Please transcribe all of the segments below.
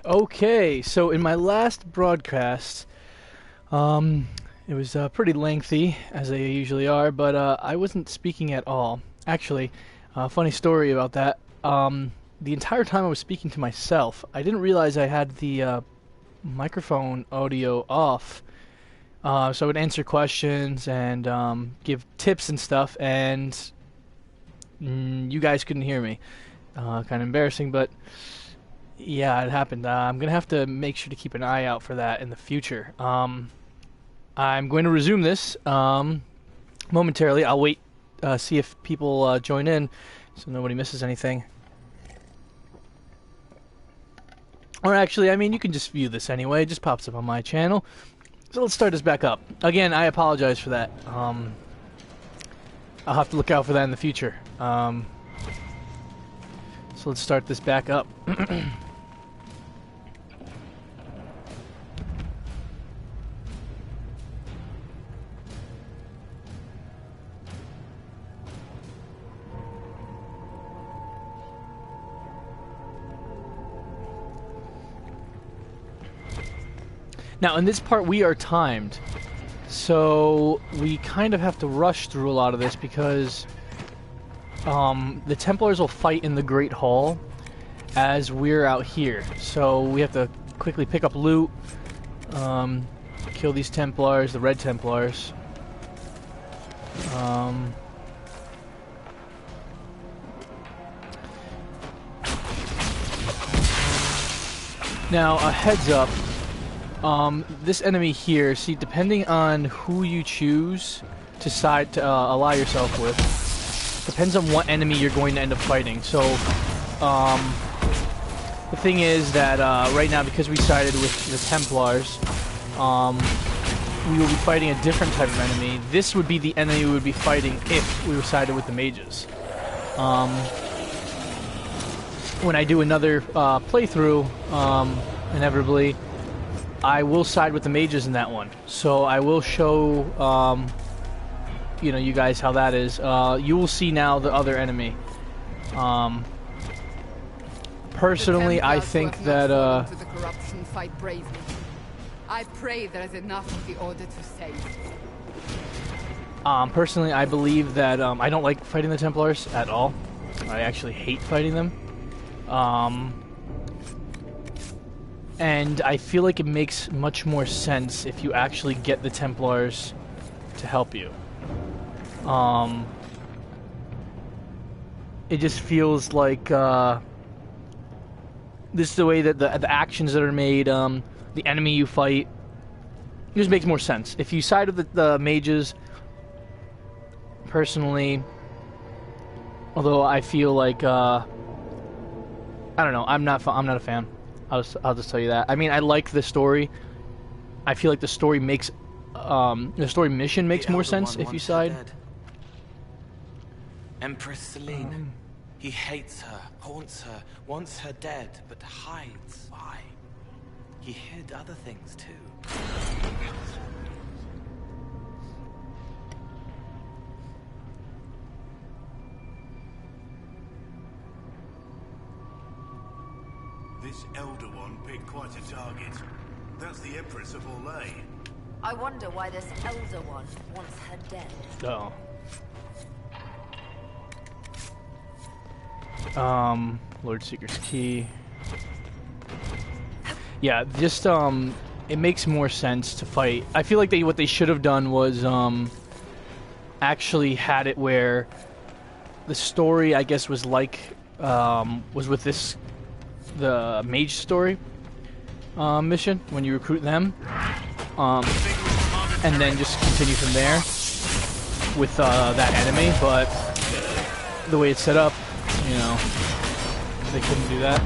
Okay, so in my last broadcast, it was pretty lengthy, as they usually are, but I wasn't speaking at all. Actually, funny story about that. The entire time I was speaking to myself, I didn't realize I had the microphone audio off. So I would answer questions and give tips and stuff, and you guys couldn't hear me. Kind of embarrassing, but yeah, it happened. I'm going to have to make sure to keep an eye out for that in the future. I'm going to resume this momentarily. I'll wait, see if people join in so nobody misses anything. Or actually, I mean, you can just view this anyway. It just pops up on my channel. So let's start this back up. Again, I apologize for that. I'll have to look out for that in the future. So let's start this back up. Now, in this part, we are timed, so we kind of have to rush through a lot of this because the Templars will fight in the Great Hall as we're out here. So we have to quickly pick up loot, kill these Templars, the Red Templars. Now, a heads up. This enemy here, see, depending on who you choose to side to ally yourself with, depends on what enemy you're going to end up fighting. So, the thing is that right now, because we sided with the Templars, we will be fighting a different type of enemy. This would be the enemy we would be fighting if we were sided with the mages. When I do another playthrough, inevitably, I will side with the mages in that one. So I will show, you know, you guys how that is. You will see now the other enemy. Personally, I think that to the corruption fight bravely. I pray there is enough of the order to save. Personally, I believe that I don't like fighting the Templars at all. I actually hate fighting them. And I feel like it makes much more sense if you actually get the Templars to help you. It just feels like this is the way that the actions that are made, the enemy you fight, it just makes more sense. If you side with the mages, personally, although I feel like I don't know, I'm not a fan. I'll just tell you that. I mean, I like the story. I feel like the story makes the story mission makes more sense if you side. Empress Selene. He hates her, haunts her, wants her dead, but hides. Why? He hid other things too. This Elder One picked quite a target. That's the Empress of Orlais. I wonder why this Elder One wants her dead. Oh. Lord Seeker's Key. Yeah, just, it makes more sense to fight. I feel like what they should have done was, actually had it where the story, I guess, was like, was with the mage story mission when you recruit them, and then just continue from there with that enemy. But the way it's set up, you know, they couldn't do that.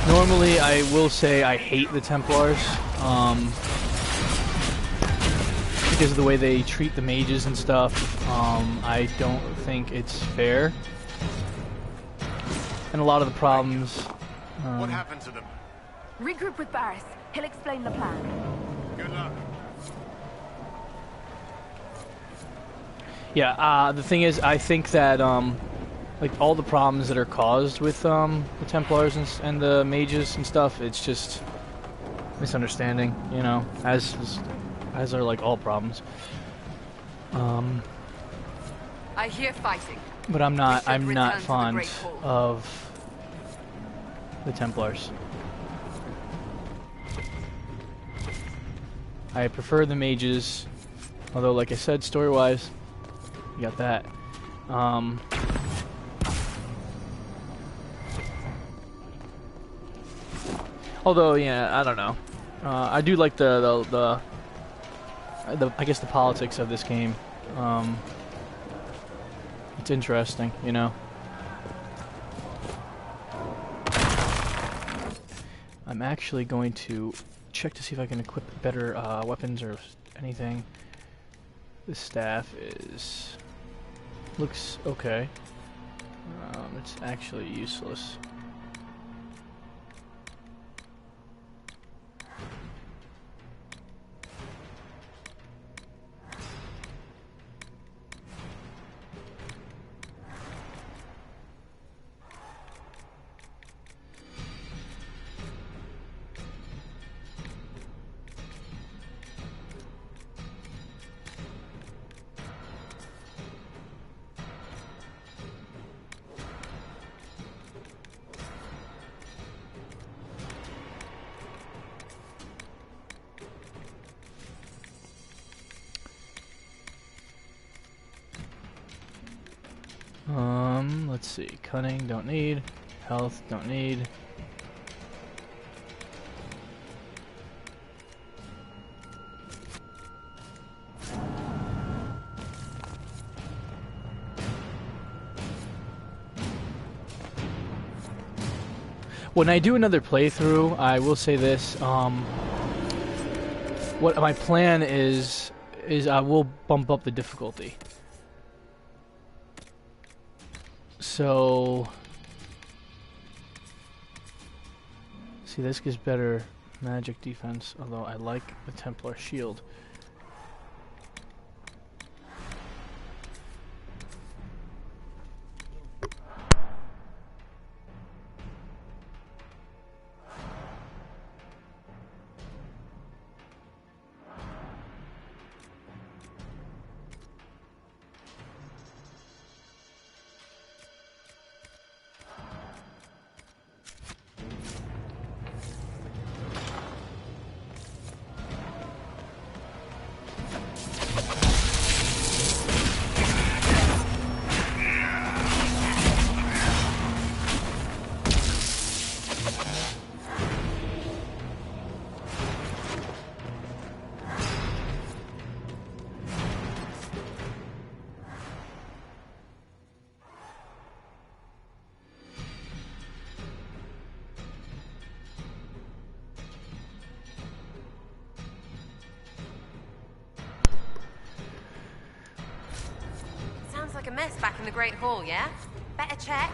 Normally, I will say I hate the Templars, because of the way they treat the mages and stuff. I don't think it's fair. And a lot of the problems... What happened to them? Regroup with Barris. He'll explain the plan. Good luck. Yeah, the thing is, I think that, like, all the problems that are caused with, the Templars and the mages and stuff, it's just misunderstanding, you know, as are, like, all problems. I hear fighting. But I'm not We should return to the fond Great Hall. of the Templars. I prefer the mages, although, like I said, story-wise, you got that. Although, yeah, I don't know. I do like the I guess the politics of this game. It's interesting, you know. I'm actually going to check to see if I can equip better weapons or anything. This staff looks okay. It's actually useless. Let's see. Cunning, don't need. Health, don't need. When I do another playthrough, I will say this, what my plan is I will bump up the difficulty. So, see, this gives better magic defense, although I like the Templar shield. Sounds like a mess back in the Great Hall, yeah? Better check.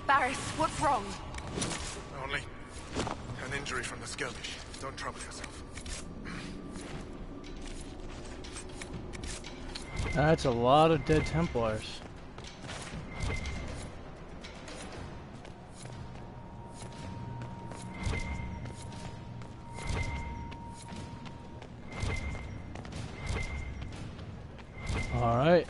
Barris, what's wrong? Only an injury from the skirmish. Don't trouble yourself. That's a lot of dead Templars. Alright,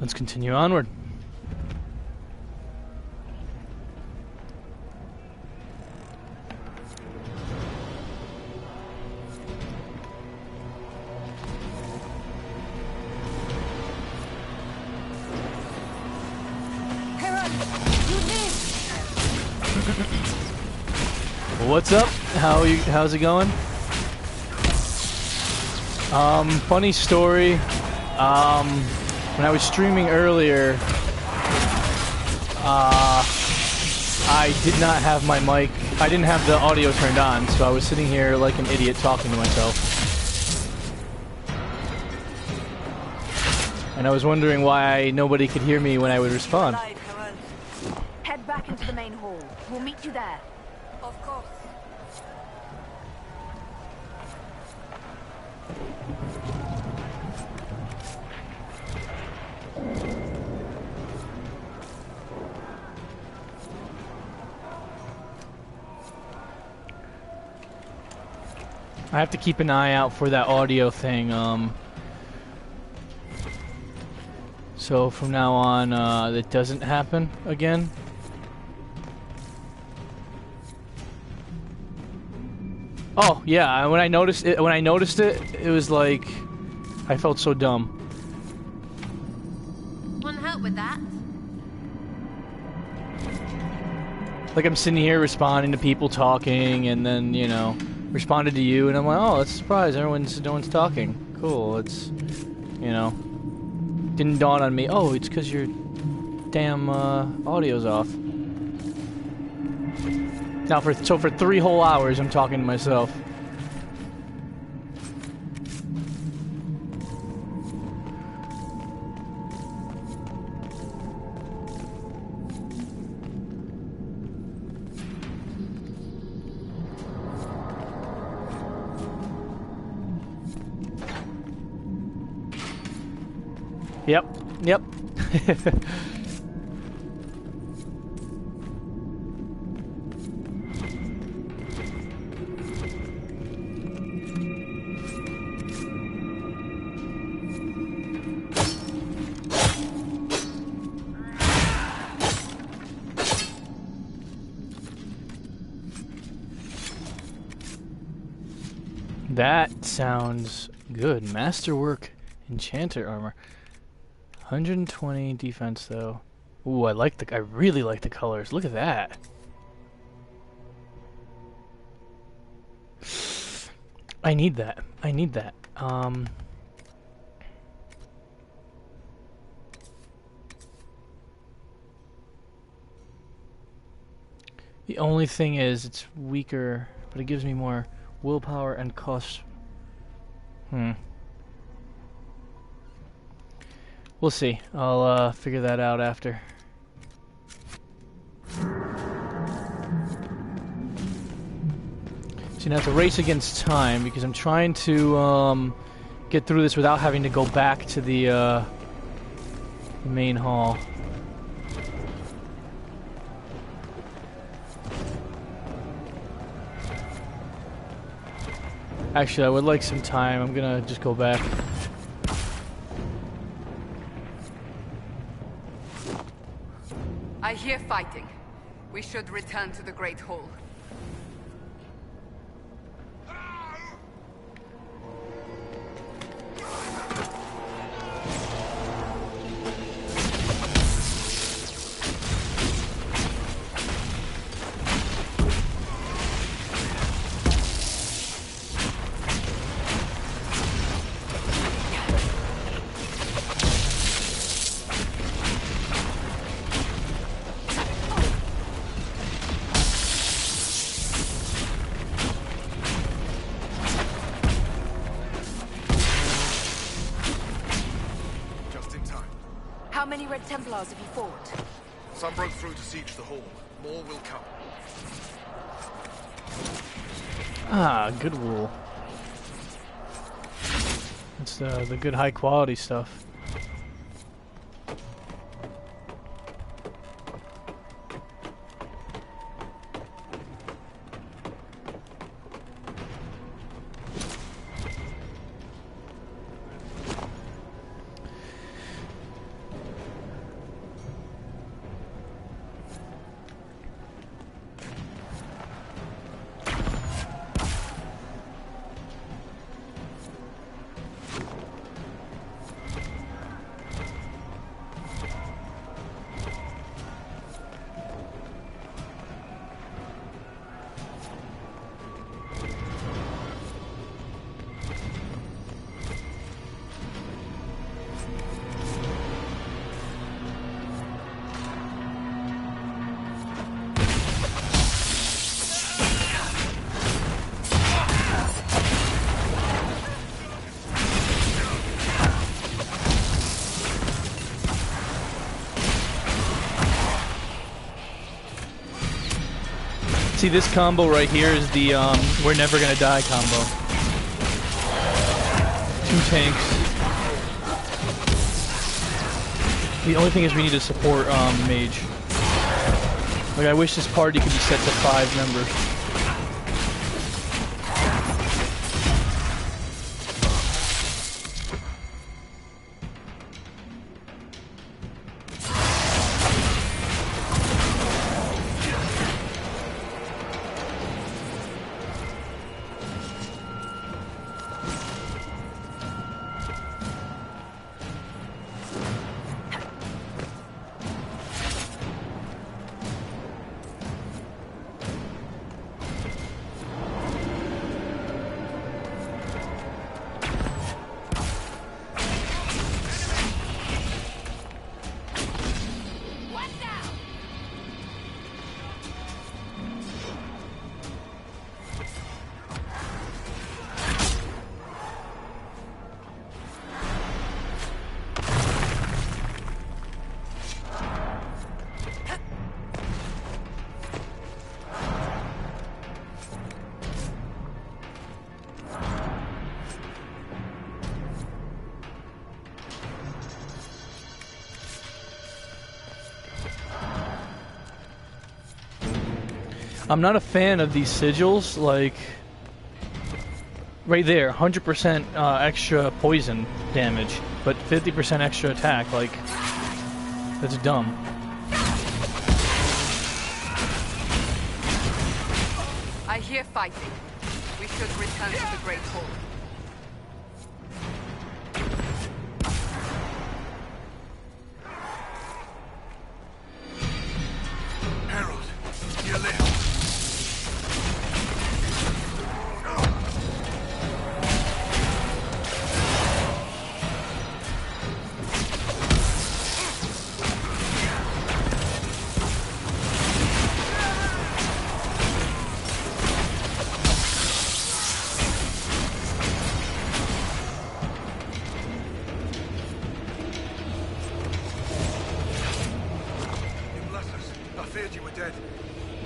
let's continue onward. What's up? How's it going? Funny story. When I was streaming earlier, I did not have my mic. I didn't have the audio turned on, so I was sitting here like an idiot talking to myself. And I was wondering why nobody could hear me when I would respond. Head back into the main hall. We'll meet you there. Of course. I have to keep an eye out for that audio thing, so from now on, that doesn't happen again. Oh, yeah, when I noticed it, it was like, I felt so dumb. Want help with that? Like I'm sitting here responding to people talking, and then, you know, responded to you, and I'm like, oh, that's a surprise, no one's talking. Cool, it's, you know, didn't dawn on me, oh, it's because your damn audio's off. Now for 3 whole hours I'm talking to myself. Yep. That sounds good. Masterwork enchanter armor. 120 defense though. Ooh, I really like the colors. Look at that. I need that. The only thing is it's weaker, but it gives me more willpower and cost. We'll see. I'll figure that out after. See, now it's a race against time because I'm trying to get through this without having to go back to the main hall. Actually, I would like some time. I'm gonna just go back. I hear fighting. We should return to the Great Hall. How many Red Templars have you fought? Some broke through to siege the hall. More will come. Ah, good wool. It's the good high quality stuff. See, this combo right here is the we're never gonna die combo. 2 tanks. The only thing is we need to support mage. Like, I wish this party could be set to 5 members. I'm not a fan of these sigils, like right there, 100% extra poison damage, but 50% extra attack, like, that's dumb. I hear fighting. We should return to the Great Hall. Herald, you live.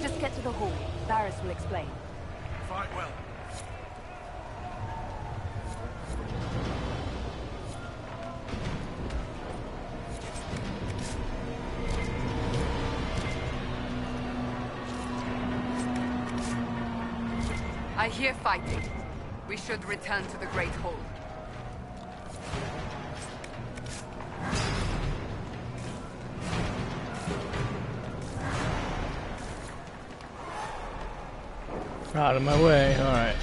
Just get to the hall. Varys will explain. Fight well. I hear fighting. We should return to the Great Hall. Out of my way, alright.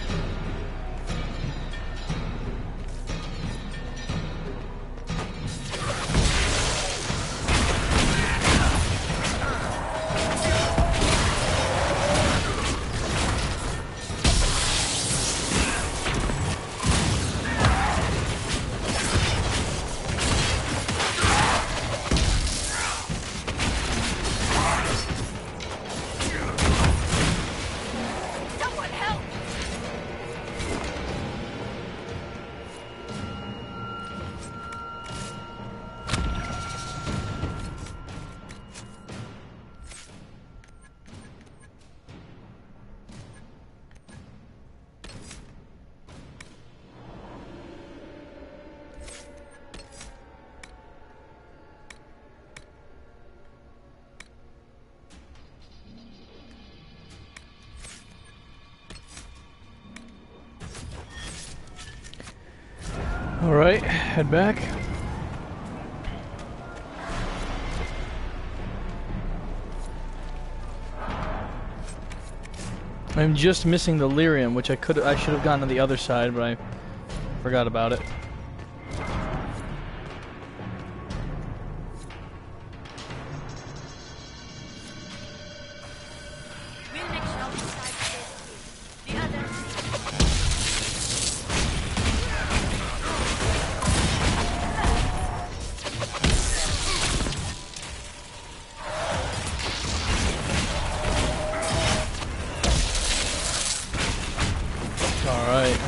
Alright, head back. I'm just missing the lyrium, which I should have gone to the other side, but I forgot about it. We'll make sure the side stays clear. The others. Alright,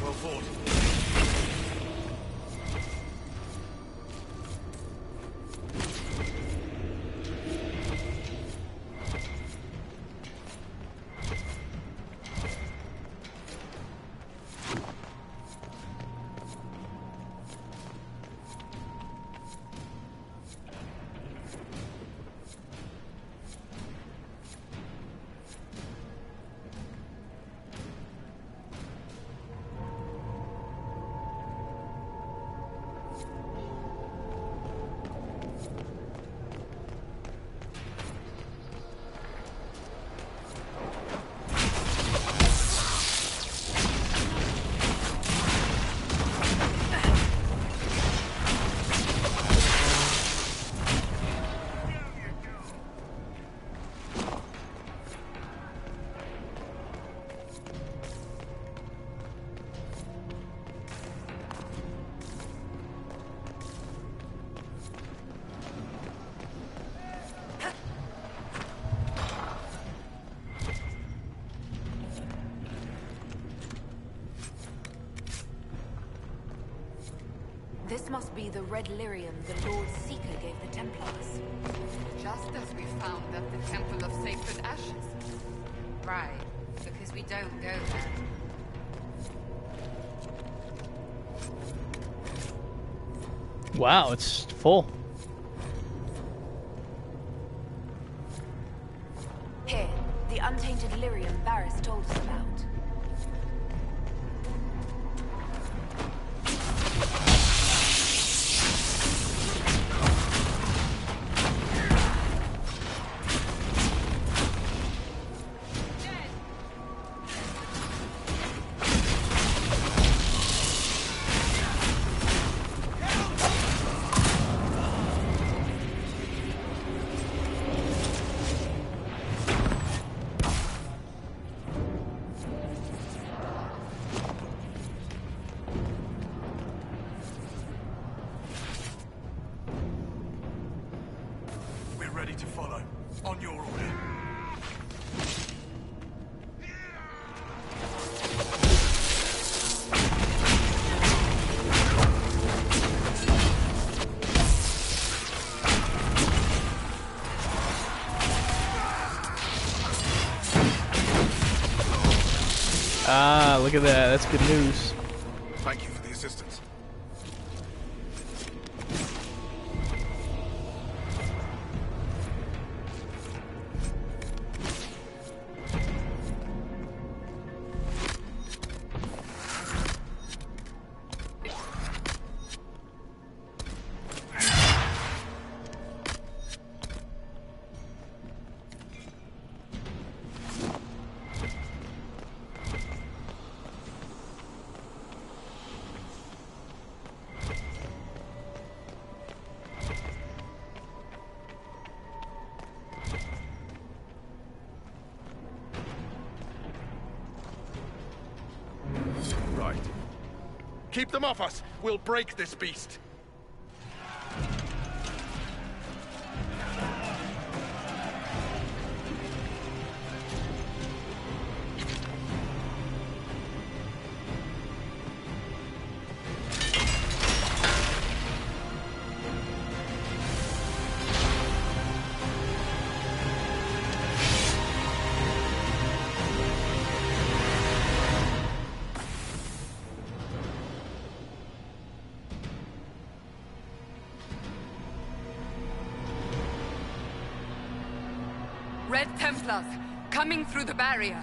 Well fought. This must be the red lyrium the Lord Seeker gave the Templars. Just as we found at the Temple of Sacred Ashes. Right, because we don't go there. wow, it's full. Here, the untainted lyrium Varys told us about. We're ready to follow. On your order. Ah, look at that. That's good news. Thank you for the assistance. Right. Keep them off us. We'll break this beast. Red Templars, coming through the barrier.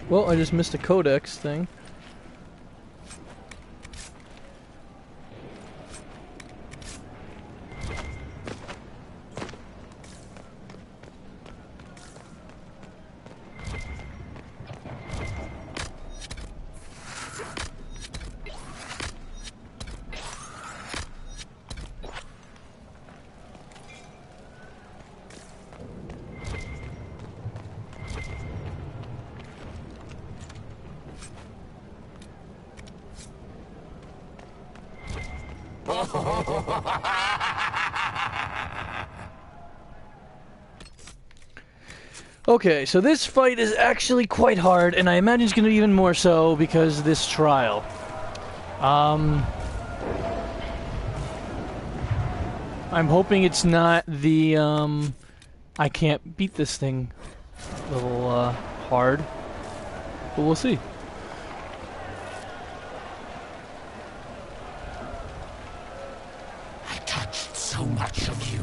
Well, I just missed a codex thing. Okay, so this fight is actually quite hard, and I imagine it's going to be even more so because of this trial. I'm hoping it's not the, I can't beat this thing little, hard, but we'll see. I touched so much of you.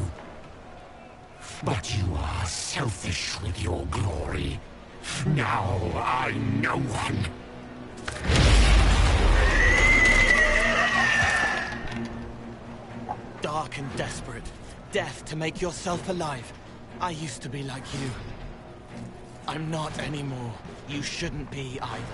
But you are selfish with your glory. Now I'm no one. Dark dark and desperate. Death to make yourself alive. I used to be like you. I'm not anymore. You shouldn't be either.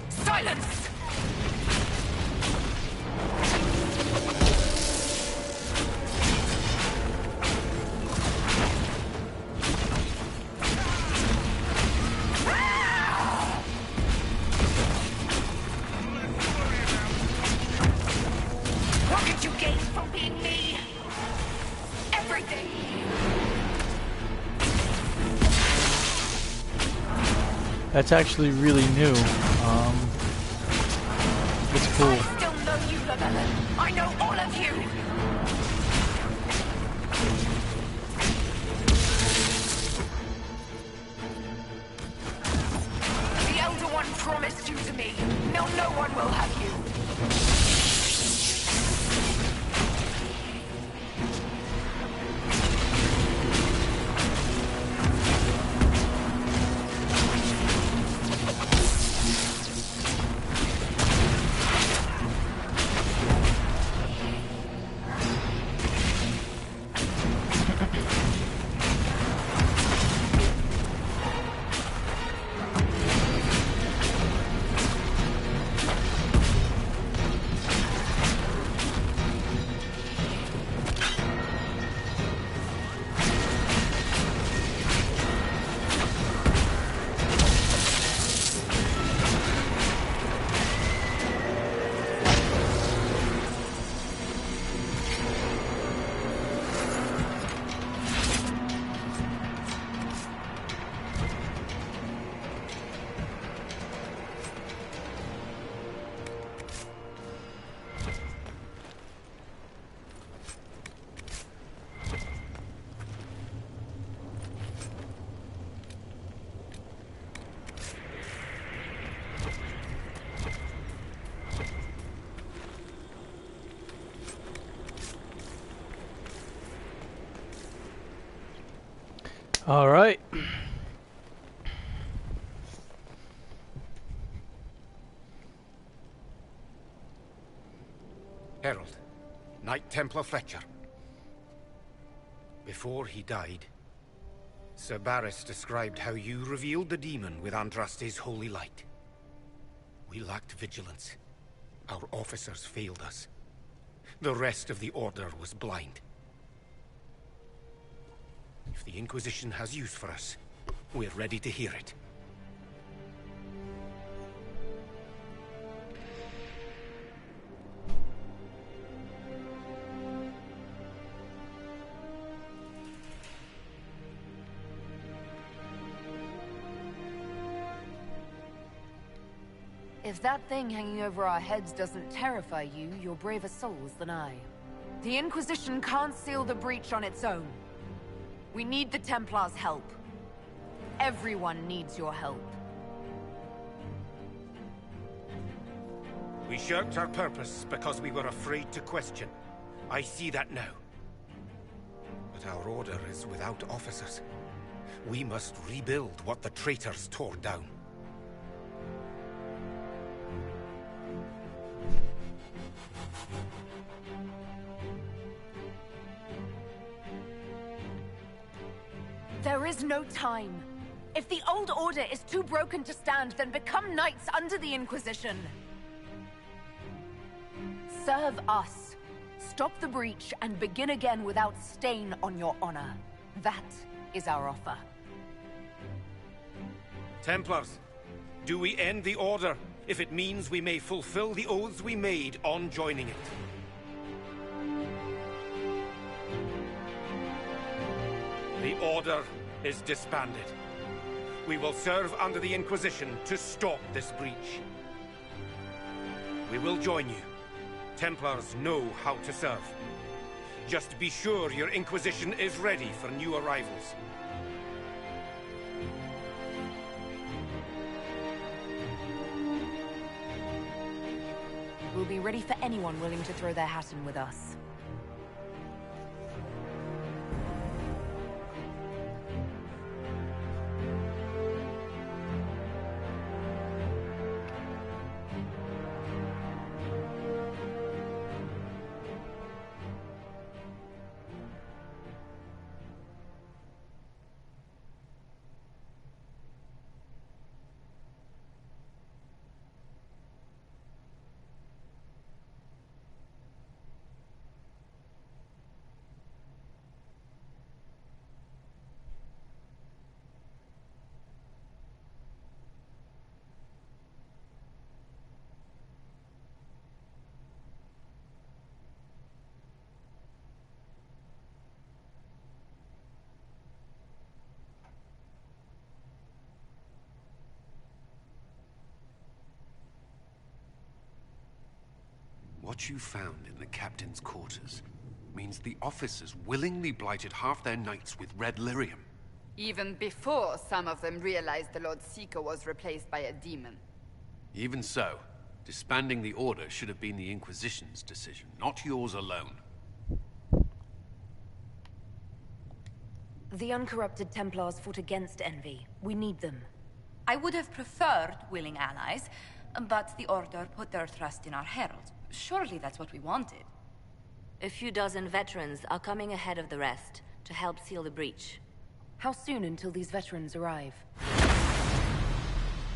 Silence! What did you gain from being me? Everything! That's actually really new. It's cool. I still know you, Llewellyn. I know all of you! The Elder One promised you to me. Now no one will have you. All right. Herald, Knight Templar Fletcher. Before he died, Sir Barris described how you revealed the demon with Andraste's holy light. We lacked vigilance. Our officers failed us. The rest of the Order was blind. If the Inquisition has use for us, we're ready to hear it. If that thing hanging over our heads doesn't terrify you, you're braver souls than I. The Inquisition can't seal the breach on its own. We need the Templars' help. Everyone needs your help. We shirked our purpose because we were afraid to question. I see that now. But our Order is without officers. We must rebuild what the traitors tore down. There is no time. If the old order is too broken to stand, then become knights under the Inquisition. Serve us. Stop the breach and begin again without stain on your honor. That is our offer. Templars, do we end the Order, if it means we may fulfill the oaths we made on joining it. The Order is disbanded. We will serve under the Inquisition to stop this breach. We will join you. Templars know how to serve. Just be sure your Inquisition is ready for new arrivals. We'll be ready for anyone willing to throw their hat in with us. What you found in the captain's quarters means the officers willingly blighted half their knights with red lyrium. Even before some of them realized the Lord Seeker was replaced by a demon. Even so, disbanding the Order should have been the Inquisition's decision, not yours alone. The uncorrupted Templars fought against envy. We need them. I would have preferred willing allies, but the Order put their trust in our herald. Surely that's what we wanted. A few dozen veterans are coming ahead of the rest to help seal the breach. How soon until these veterans arrive?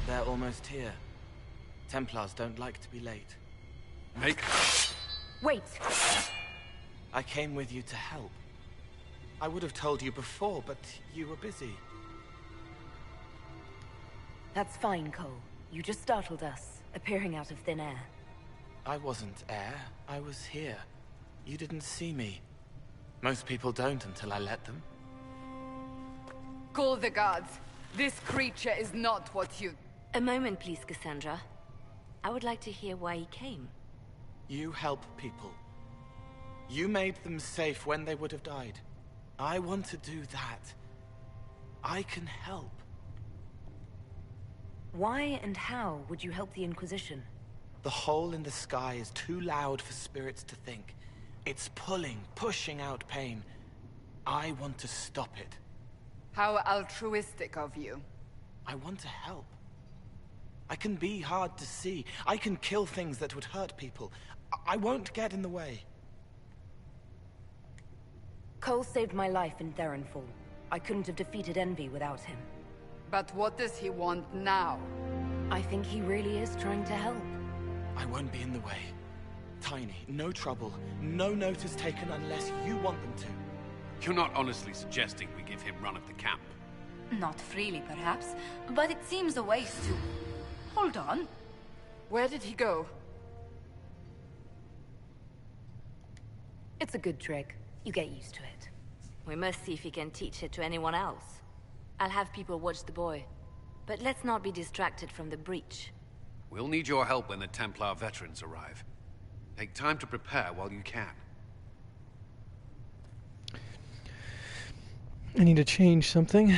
They're almost here. Templars don't like to be late. Wait! I came with you to help. I would have told you before, but you were busy. That's fine, Cole. You just startled us, appearing out of thin air. I wasn't air. I was here. You didn't see me. Most people don't until I let them. Call the guards. This creature is not what you... A moment, please, Cassandra. I would like to hear why he came. You help people. You made them safe when they would have died. I want to do that. I can help. Why and how would you help the Inquisition? The hole in the sky is too loud for spirits to think. It's pulling, pushing out pain. I want to stop it. How altruistic of you. I want to help. I can be hard to see. I can kill things that would hurt people. I won't get in the way. Cole saved my life in Theronfall. I couldn't have defeated Envy without him. But what does he want now? I think he really is trying to help. I won't be in the way. Tiny, no trouble, no notice taken unless you want them to. You're not honestly suggesting we give him run of the camp? Not freely, perhaps, but it seems a waste to... Hold on. Where did he go? It's a good trick. You get used to it. We must see if he can teach it to anyone else. I'll have people watch the boy. But let's not be distracted from the breach. We'll need your help when the Templar veterans arrive. Take time to prepare while you can. I need to change something.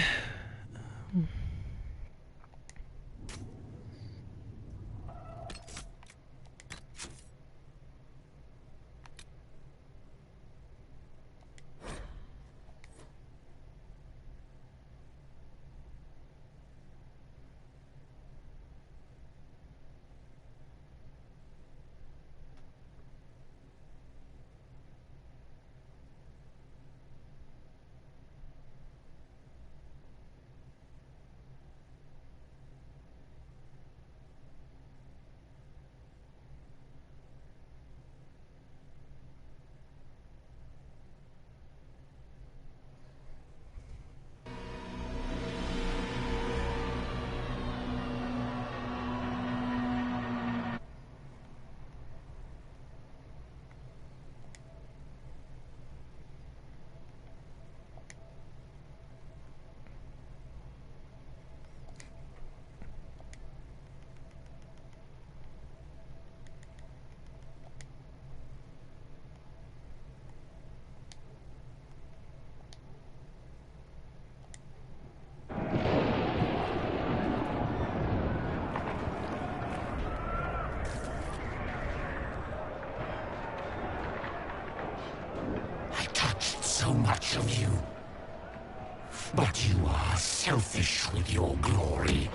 with your glory.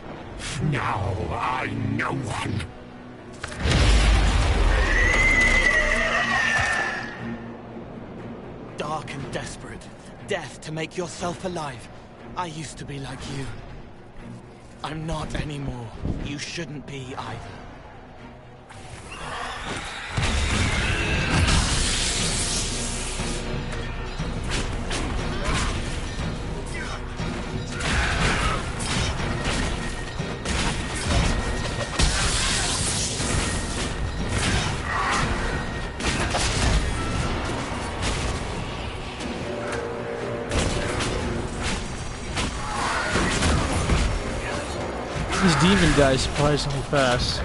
Now I know one. Dark and desperate. Death to make yourself alive. I used to be like you. I'm not anymore. You shouldn't be either. This demon guy's surprisingly fast.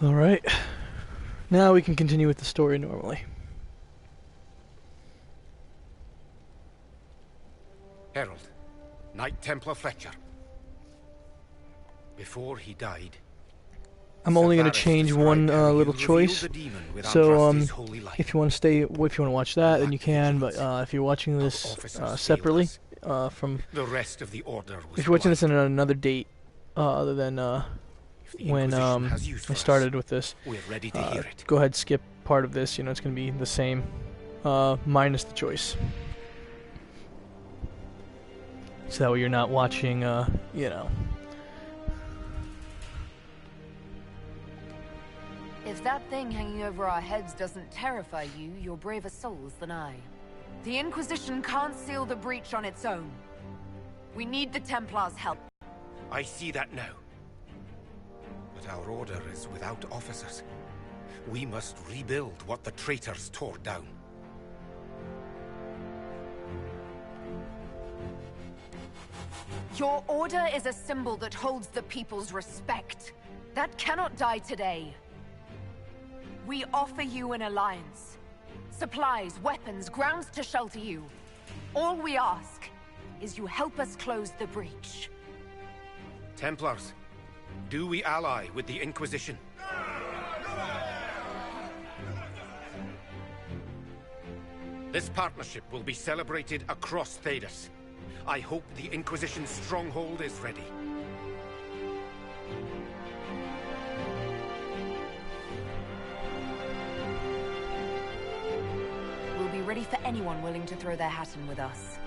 Alright. Now we can continue with the story normally. Herald, Knight Templar Fletcher. Before he died, I'm only going to change one little choice. So if you want to stay, if you want to watch that, then you can. But if you're watching this separately from, the rest of the order was if you're watching this in another date other than when I started with this, we're ready to hear it. Go ahead, skip part of this. You know, it's going to be the same, minus the choice. So that way you're not watching, you know. If that thing hanging over our heads doesn't terrify you, you're braver souls than I. The Inquisition can't seal the breach on its own. We need the Templars' help. I see that now. But our order is without officers. We must rebuild what the traitors tore down. Your order is a symbol that holds the people's respect. That cannot die today. We offer you an alliance. Supplies, weapons, grounds to shelter you. All we ask is you help us close the breach. Templars, Do we ally with the Inquisition? This partnership will be celebrated across Thedas. I hope the Inquisition's stronghold is ready. We'll be ready for anyone willing to throw their hat in with us.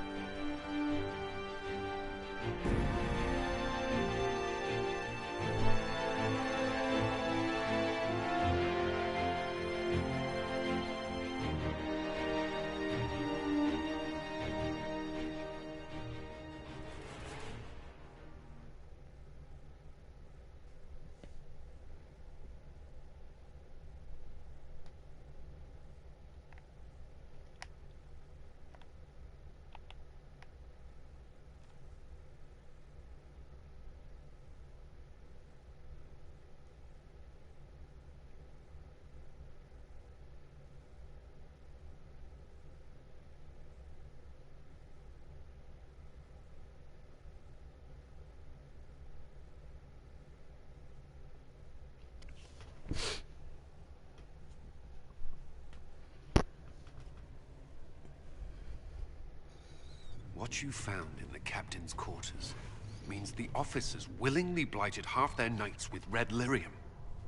What you found in the captain's quarters means the officers willingly blighted half their knights with red lyrium.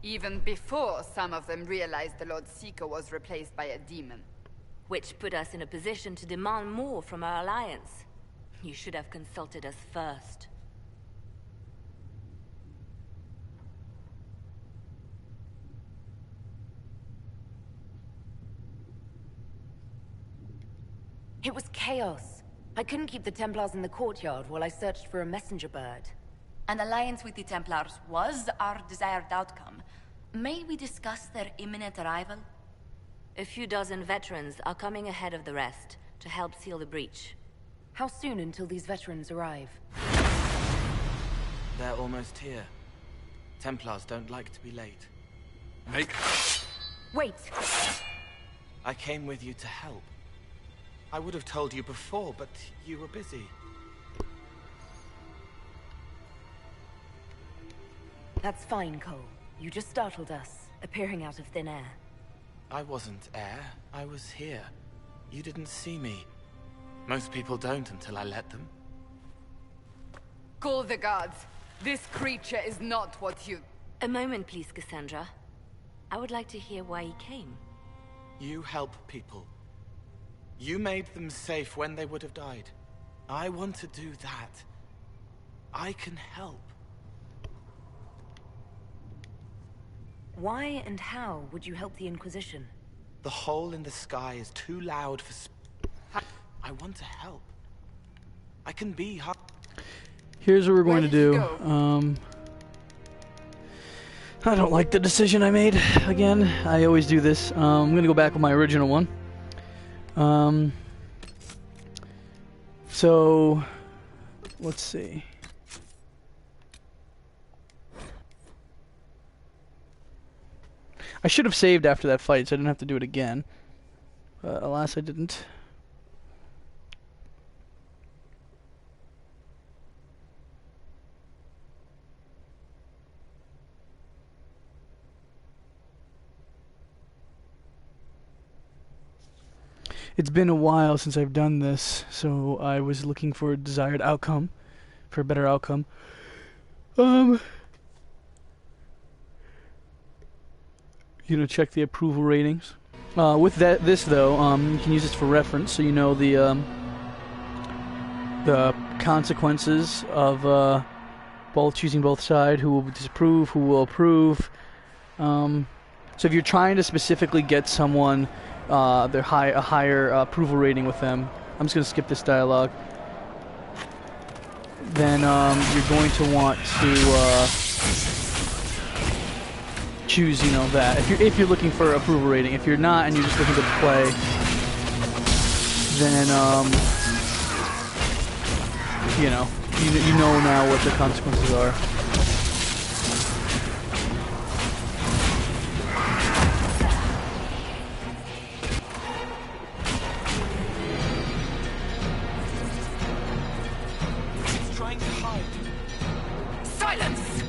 Even before some of them realized the Lord Seeker was replaced by a demon. Which put us in a position to demand more from our alliance. You should have consulted us first. It was chaos. I couldn't keep the Templars in the courtyard while I searched for a messenger bird. An alliance with the Templars was our desired outcome. May we discuss their imminent arrival? A few dozen veterans are coming ahead of the rest to help seal the breach. How soon until these veterans arrive? They're almost here. Templars don't like to be late. Wait! I came with you to help. I would have told you before, but you were busy. That's fine, Cole. You just startled us, appearing out of thin air. I wasn't air. I was here. You didn't see me. Most people don't until I let them. Call the guards. This creature is not what you... A moment, please, Cassandra. I would like to hear why he came. You help people. You made them safe when they would have died. I want to do that. I can help. Why and how would you help the Inquisition? The hole in the sky is too loud for... I want to help. I can be... Here's what we're going to do. I don't like the decision I made. Again, I always do this. I'm going to go back with my original one. So, let's see. I should have saved after that fight, so I didn't have to do it again. But alas, I didn't. It's been a while since I've done this, so I was looking for a desired outcome, for a better outcome. You know, check the approval ratings. With this though, you can use this for reference, so you know the consequences of choosing both sides, who will disapprove, who will approve. So if you're trying to specifically get someone a higher approval rating with them, I'm just going to skip this dialogue. Then you're going to want to choose, you know, that if you're looking for approval rating. If you're not and you're just looking to play, then you know now what the consequences are. It's trying to hide. Silence!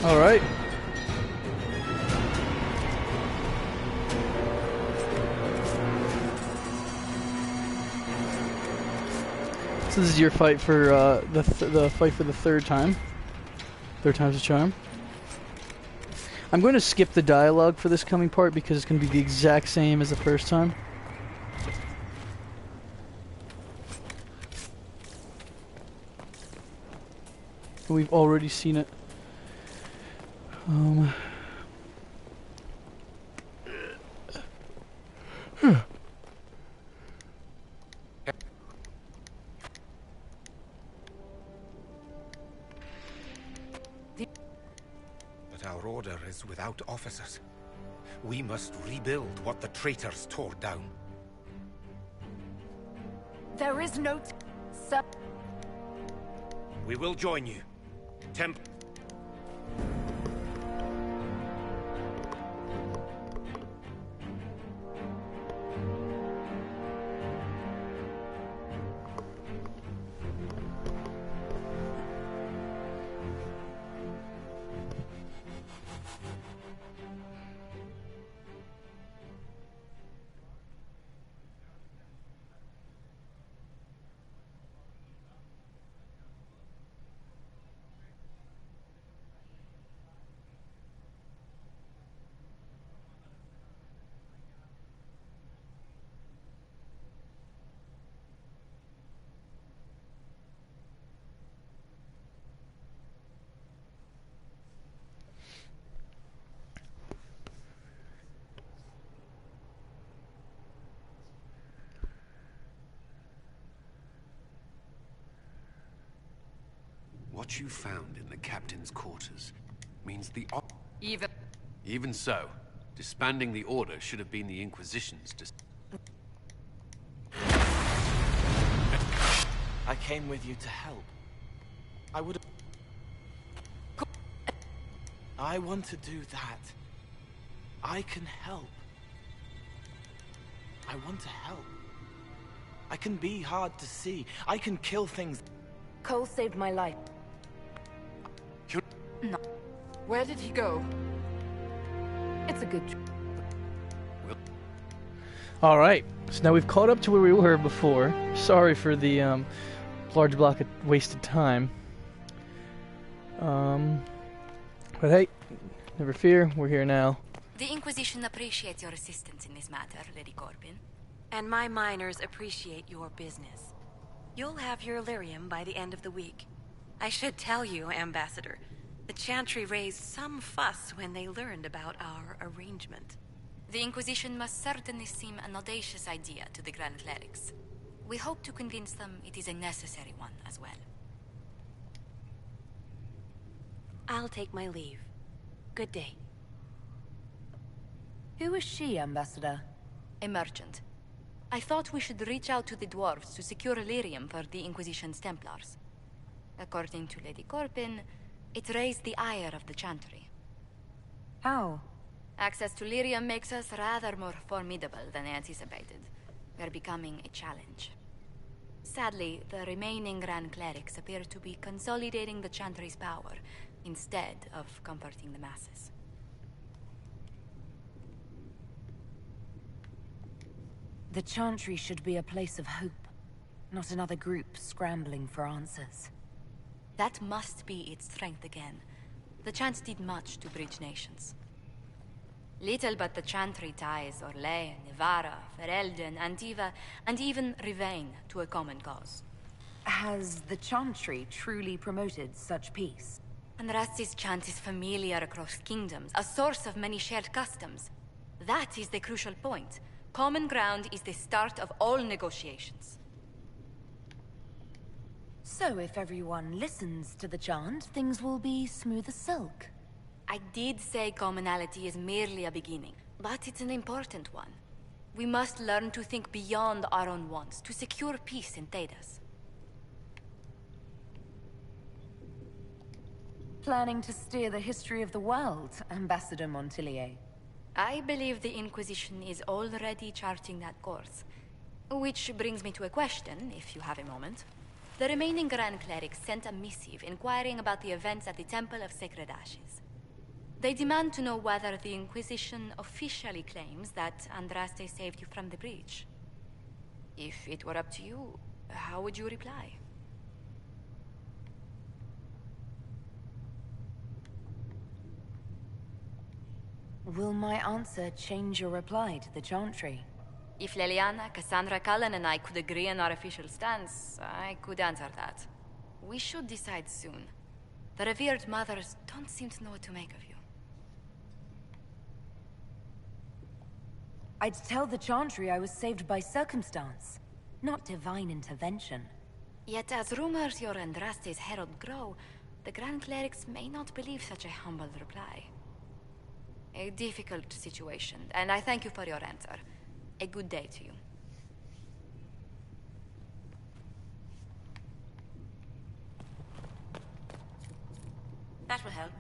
Alright. So this is your fight for the fight for the third time. Third time's a charm. I'm going to skip the dialogue for this coming part because it's going to be the exact same as the first time. We've already seen it. But our order is without officers. We must rebuild what the traitors tore down. There is no sir. We will join you. What you found in the captain's quarters means the Even so, disbanding the Order should have been the Inquisition's I came with you to help. I would have... I want to do that. I can help. I want to help. I can be hard to see. I can kill things. Cole saved my life. No. Where did he go? It's a good... Alright, so now we've caught up to where we were before. Sorry for the large block of wasted time. But hey, never fear, we're here now. The Inquisition appreciates your assistance in this matter, Lady Corbin. And my miners appreciate your business. You'll have your lyrium by the end of the week. I should tell you, Ambassador, the Chantry raised some fuss when they learned about our arrangement. The Inquisition must certainly seem an audacious idea to the Grand Clerics. We hope to convince them it is a necessary one as well. I'll take my leave. Good day. Who is she, Ambassador? A merchant. I thought we should reach out to the dwarves to secure lyrium for the Inquisition's Templars. According to Lady Corbin, it raised the ire of the Chantry. How? Access to lyrium makes us rather more formidable than anticipated. We're becoming a challenge. Sadly, the remaining Grand Clerics appear to be consolidating the Chantry's power, instead of comforting the masses. The Chantry should be a place of hope, not another group scrambling for answers. That must be its strength again. The Chants did much to bridge nations. Little but the Chantry ties Orlais, Nevarra, Ferelden, Antiva, and even Rivain to a common cause. Has the Chantry truly promoted such peace? Andrasti's chant is familiar across kingdoms, a source of many shared customs. That is the crucial point. Common ground is the start of all negotiations. So if everyone listens to the chant, things will be smooth as silk. I did say commonality is merely a beginning, but it's an important one. We must learn to think beyond our own wants, to secure peace in Thedas. Planning to steer the history of the world, Ambassador Montillier? I believe the Inquisition is already charting that course. Which brings me to a question, if you have a moment. The remaining Grand Clerics sent a missive inquiring about the events at the Temple of Sacred Ashes. They demand to know whether the Inquisition officially claims that Andraste saved you from the breach. If it were up to you, how would you reply? Will my answer change your reply to the Chantry? If Leliana, Cassandra Cullen, and I could agree on our official stance, I could answer that. We should decide soon. The revered mothers don't seem to know what to make of you. I'd tell the Chantry I was saved by circumstance, not divine intervention. Yet as rumors your Andraste's herald grow, the Grand Clerics may not believe such a humble reply. A difficult situation, and I thank you for your answer. A good day to you. That will help.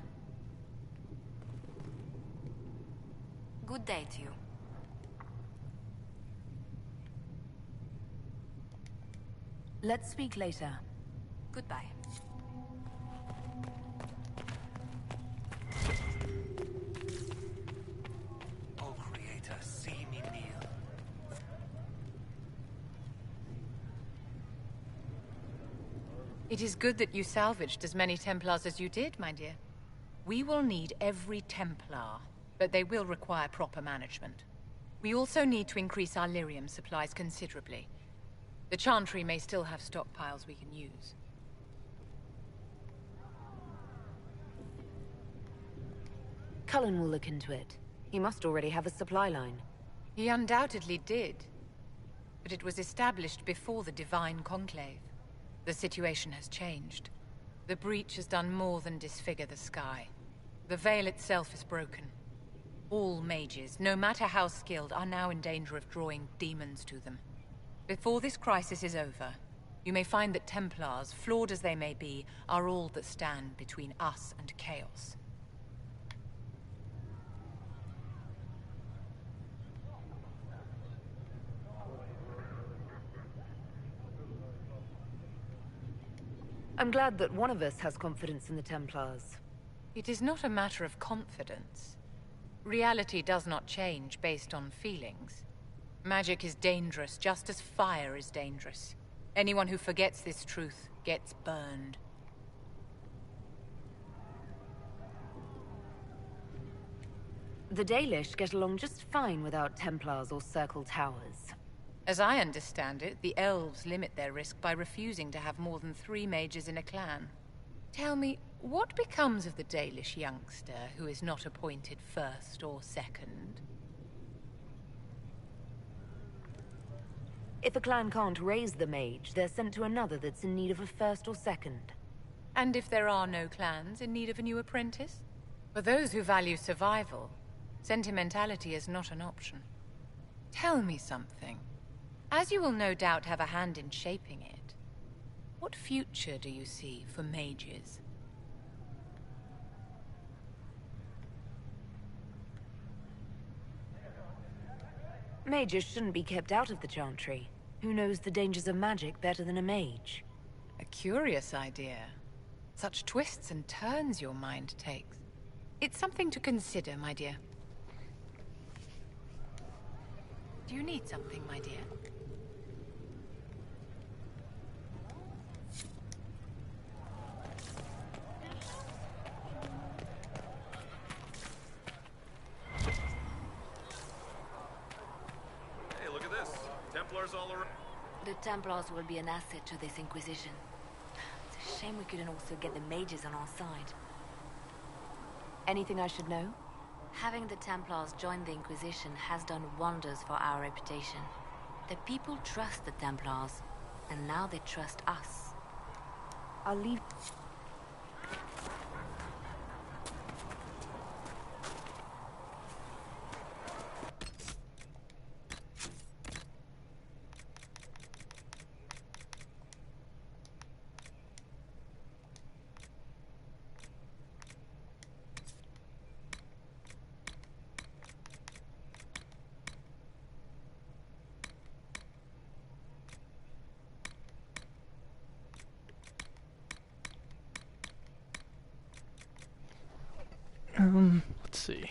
Good day to you. Let's speak later. Goodbye. Oh, Creator, see me kneel. It is good that you salvaged as many Templars as you did, my dear. We will need every Templar, but they will require proper management. We also need to increase our lyrium supplies considerably. The Chantry may still have stockpiles we can use. Cullen will look into it. He must already have a supply line. He undoubtedly did. But it was established before the Divine Conclave. The situation has changed. The breach has done more than disfigure the sky. The veil itself is broken. All mages, no matter how skilled, are now in danger of drawing demons to them. Before this crisis is over, you may find that Templars, flawed as they may be, are all that stand between us and chaos. I'm glad that one of us has confidence in the Templars. It is not a matter of confidence. Reality does not change based on feelings. Magic is dangerous, just as fire is dangerous. Anyone who forgets this truth gets burned. The Dalish get along just fine without Templars or Circle Towers. As I understand it, the elves limit their risk by refusing to have more than 3 mages in a clan. Tell me, what becomes of the Dalish youngster who is not appointed first or second? If a clan can't raise the mage, they're sent to another that's in need of a first or second. And if there are no clans in need of a new apprentice? For those who value survival, sentimentality is not an option. Tell me something. As you will no doubt have a hand in shaping it, what future do you see for mages? Mages shouldn't be kept out of the Chantry. Who knows the dangers of magic better than a mage? A curious idea. Such twists and turns your mind takes. It's something to consider, my dear. Do you need something, my dear? Hey, look at this. Templars all around. The Templars will be an asset to this Inquisition. It's a shame we couldn't also get the mages on our side. Anything I should know? Having the Templars join the Inquisition has done wonders for our reputation. The people trust the Templars, and now they trust us. I'll leave... Let's see.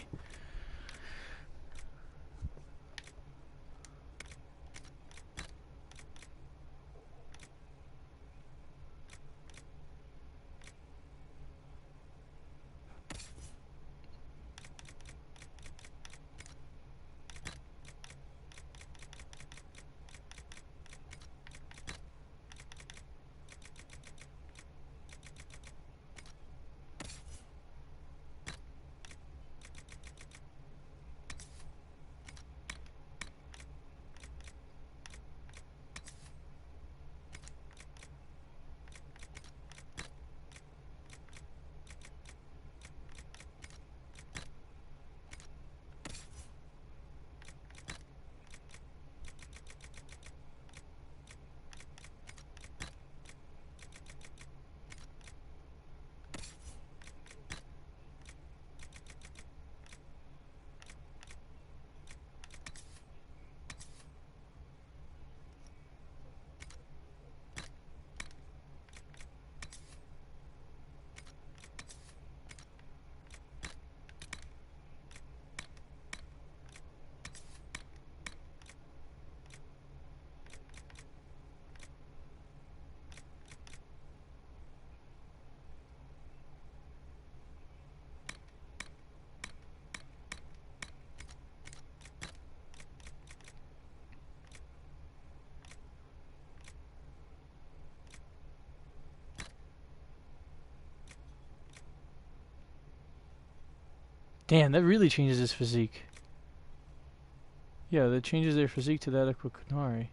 Damn, that really changes his physique. Yeah, that changes their physique to that of Kunari.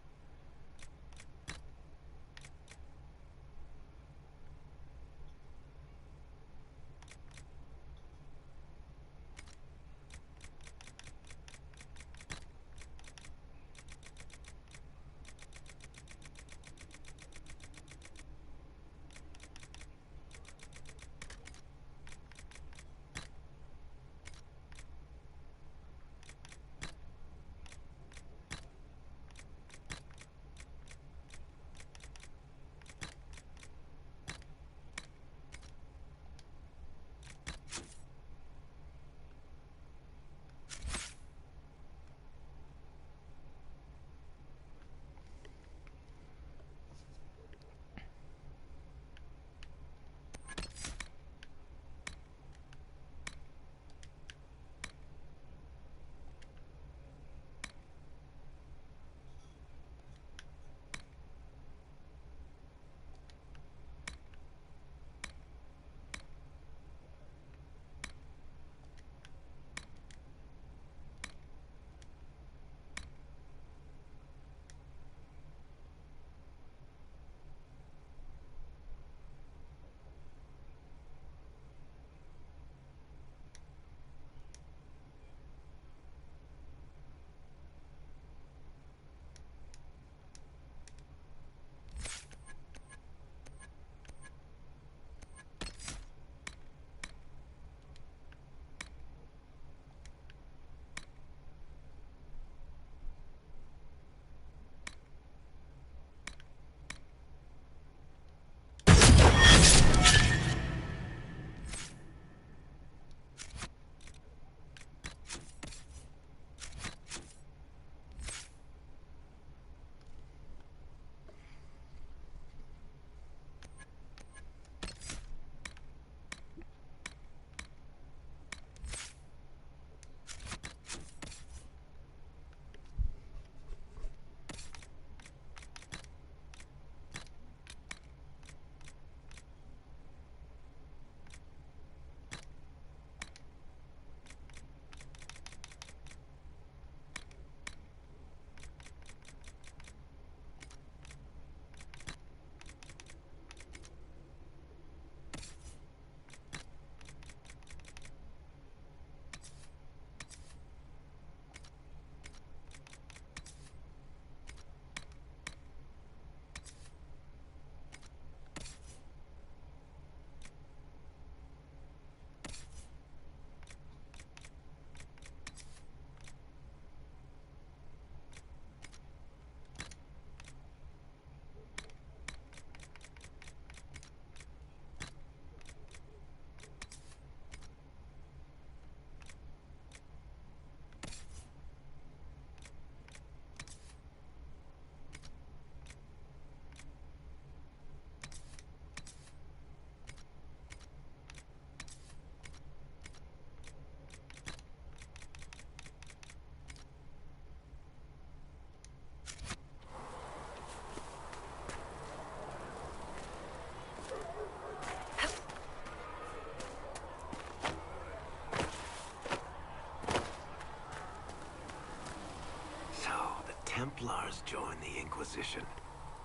Templars join the Inquisition.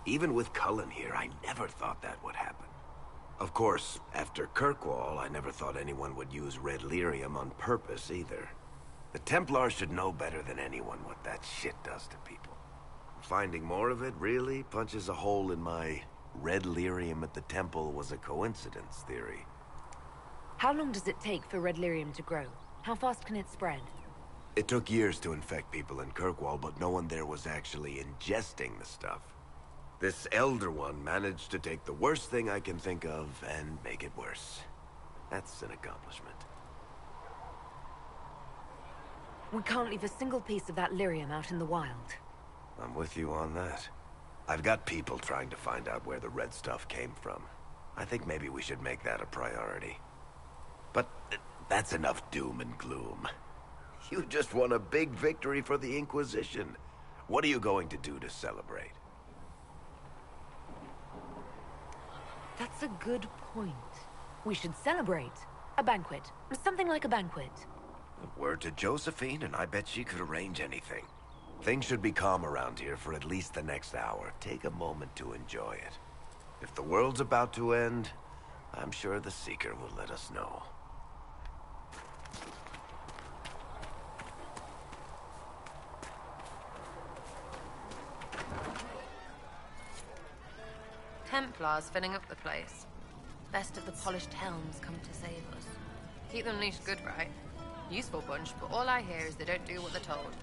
Even with Cullen here, I never thought that would happen. Of course, after Kirkwall, I never thought anyone would use red lyrium on purpose either. The Templars should know better than anyone what that shit does to people. Finding more of it really punches a hole in my red lyrium at the temple was a coincidence theory. How long does it take for red lyrium to grow? How fast can it spread? It took years to infect people in Kirkwall, but no one there was actually ingesting the stuff. This Elder One managed to take the worst thing I can think of and make it worse. That's an accomplishment. We can't leave a single piece of that lyrium out in the wild. I'm with you on that. I've got people trying to find out where the red stuff came from. I think maybe we should make that a priority. But that's enough doom and gloom. You just won a big victory for the Inquisition. What are you going to do to celebrate? That's a good point. We should celebrate. A banquet. Something like a banquet. Word to Josephine, and I bet she could arrange anything. Things should be calm around here for at least the next hour. Take a moment to enjoy it. If the world's about to end, I'm sure the Seeker will let us know. Templars filling up the place. Best of the polished helms come to save us. Keep them leashed good, right? Useful bunch, but all I hear is they don't do what they're told.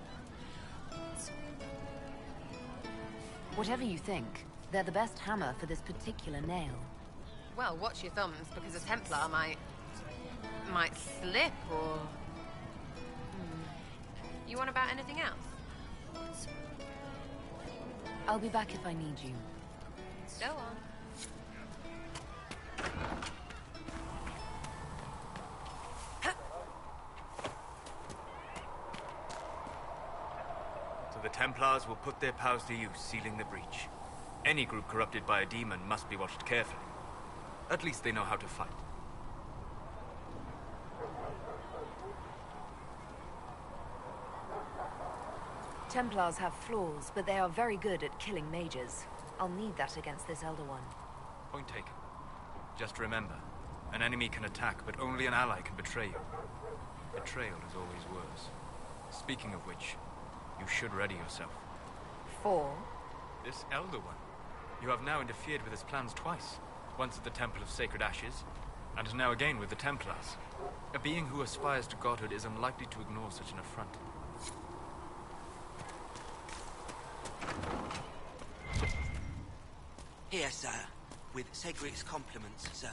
Whatever you think, they're the best hammer for this particular nail. Well, watch your thumbs, because a Templar might slip, or... You want about anything else? I'll be back if I need you. Go on. So the Templars will put their powers to use, sealing the breach. Any group corrupted by a demon must be watched carefully. At least they know how to fight. Templars have flaws, but they are very good at killing mages. I'll need that against this Elder One. Point taken. Just remember, an enemy can attack, but only an ally can betray you. Betrayal is always worse. Speaking of which, you should ready yourself. For? This Elder One. You have now interfered with his plans twice. Once at the Temple of Sacred Ashes, and now again with the Templars. A being who aspires to godhood is unlikely to ignore such an affront. Here, sir, with Cedric's compliments, sir.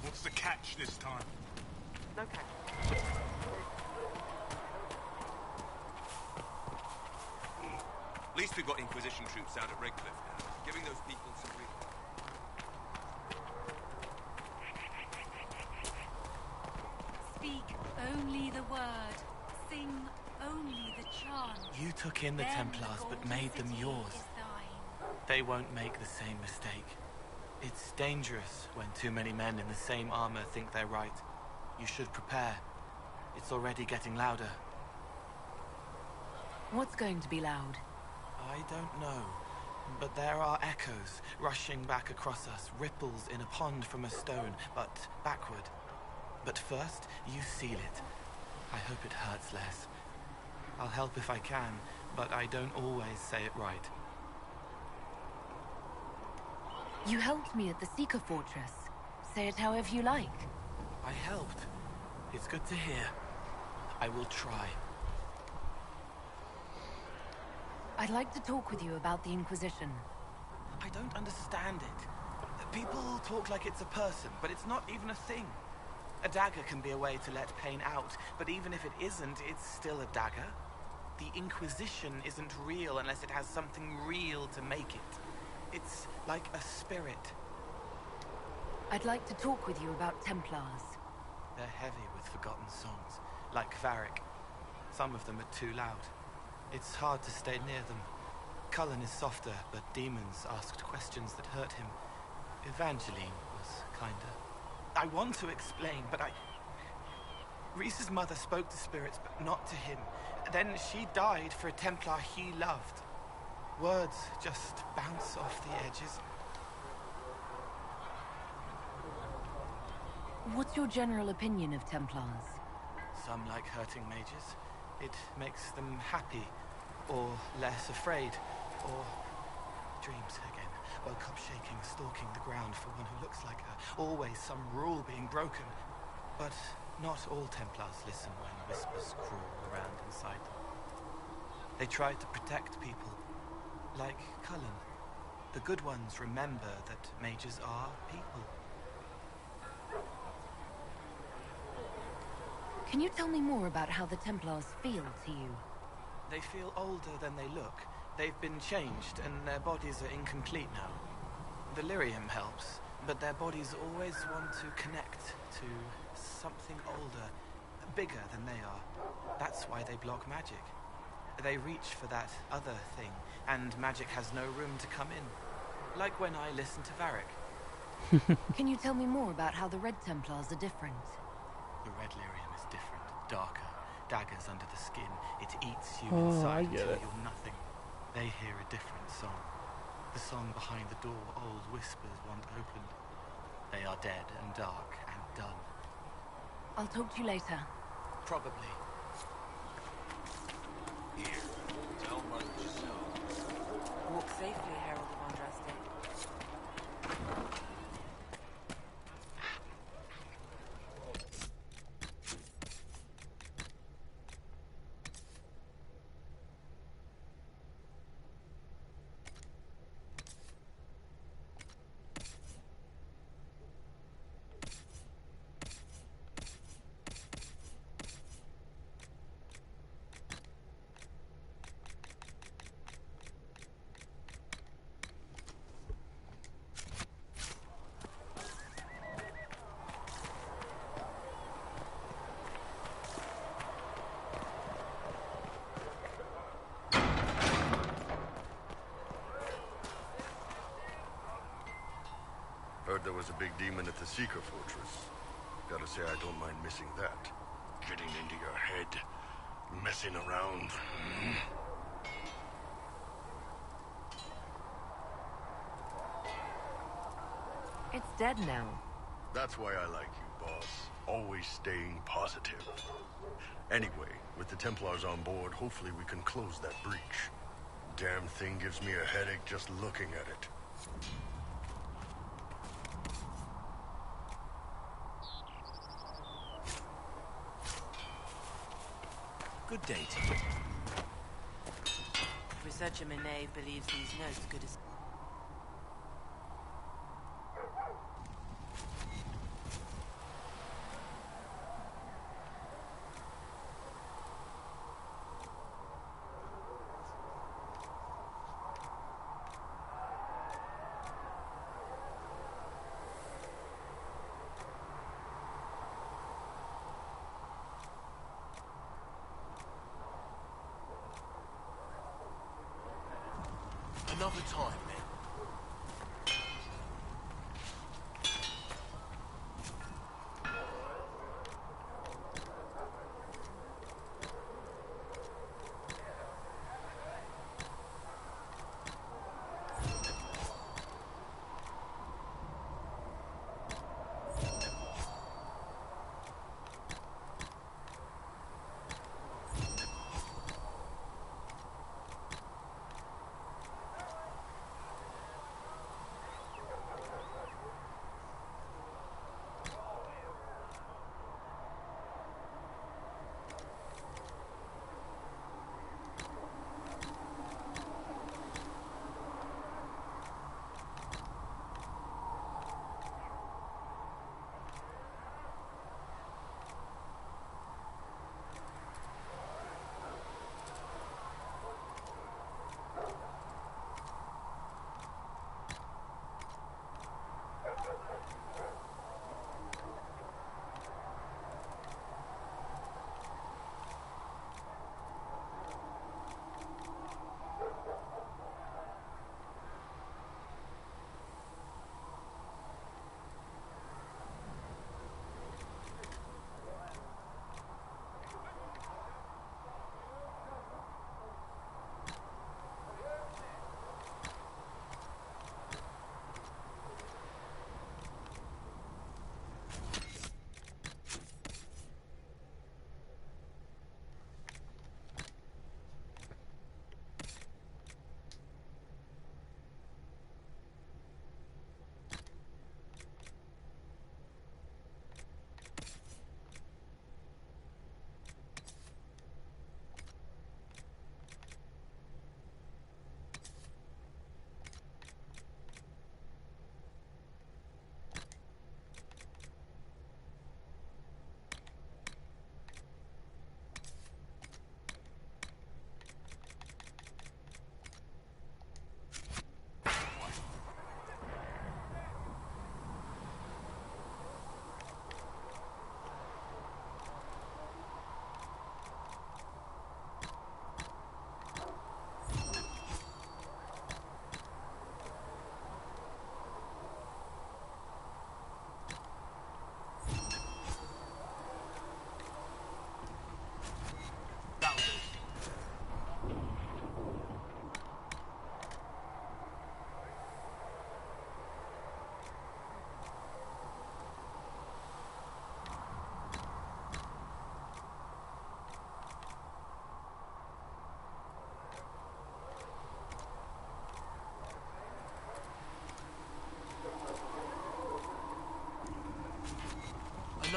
What's the catch this time? No catch. At least we've got Inquisition troops out at Redcliffe now, giving those people some real... Speak only the word. Sing only the chant. You took in the Templars, but made them yours. They won't make the same mistake. It's dangerous when too many men in the same armor think they're right. You should prepare. It's already getting louder. What's going to be loud? I don't know, but there are echoes rushing back across us, ripples in a pond from a stone, but backward. But first, you seal it. I hope it hurts less. I'll help if I can, but I don't always say it right. You helped me at the Seeker Fortress. Say it however you like. I helped. It's good to hear. I will try. I'd like to talk with you about the Inquisition. I don't understand it. People talk like it's a person, but it's not even a thing. A dagger can be a way to let pain out, but even if it isn't, it's still a dagger. The Inquisition isn't real unless it has something real to make it. It's like a spirit. I'd like to talk with you about Templars. They're heavy with forgotten songs, like Varric. Some of them are too loud. It's hard to stay near them. Cullen is softer, but demons asked questions that hurt him. Evangeline was kinder. I want to explain, but Reese's mother spoke to spirits, but not to him. Then she died for a Templar he loved. Words just bounce off the edges. What's your general opinion of Templars? Some like hurting mages. It makes them happy, or less afraid, or dreams again. Woke up shaking, stalking the ground for one who looks like her. Always some rule being broken. But not all Templars listen when whispers crawl around inside them. They try to protect people, like Cullen. The good ones remember that mages are people. Can you tell me more about how the Templars feel to you? They feel older than they look. They've been changed, and their bodies are incomplete now. The lyrium helps, but their bodies always want to connect to something older, bigger than they are. That's why they block magic. They reach for that other thing, and magic has no room to come in. Like when I listen to Varric. Can you tell me more about how the Red Templars are different? The red lyrium is different, darker. Daggers under the skin. It eats you Oh, inside I get until it. you're nothing. They hear a different song. The song behind the door old whispers want opened. They are dead and dark and done. I'll talk to you later. Probably. Here, tell Mother yourself. Walk safely, Herald of Andraste. Heard there was a big demon at the Seeker Fortress. Gotta say, I don't mind missing that. Getting into your head, messing around. It's dead now. That's why I like you, boss. Always staying positive. Anyway, with the Templars on board, hopefully we can close that breach. Damn thing gives me a headache just looking at it. Good day to you. Researcher Manet believes these notes could... Another time, then.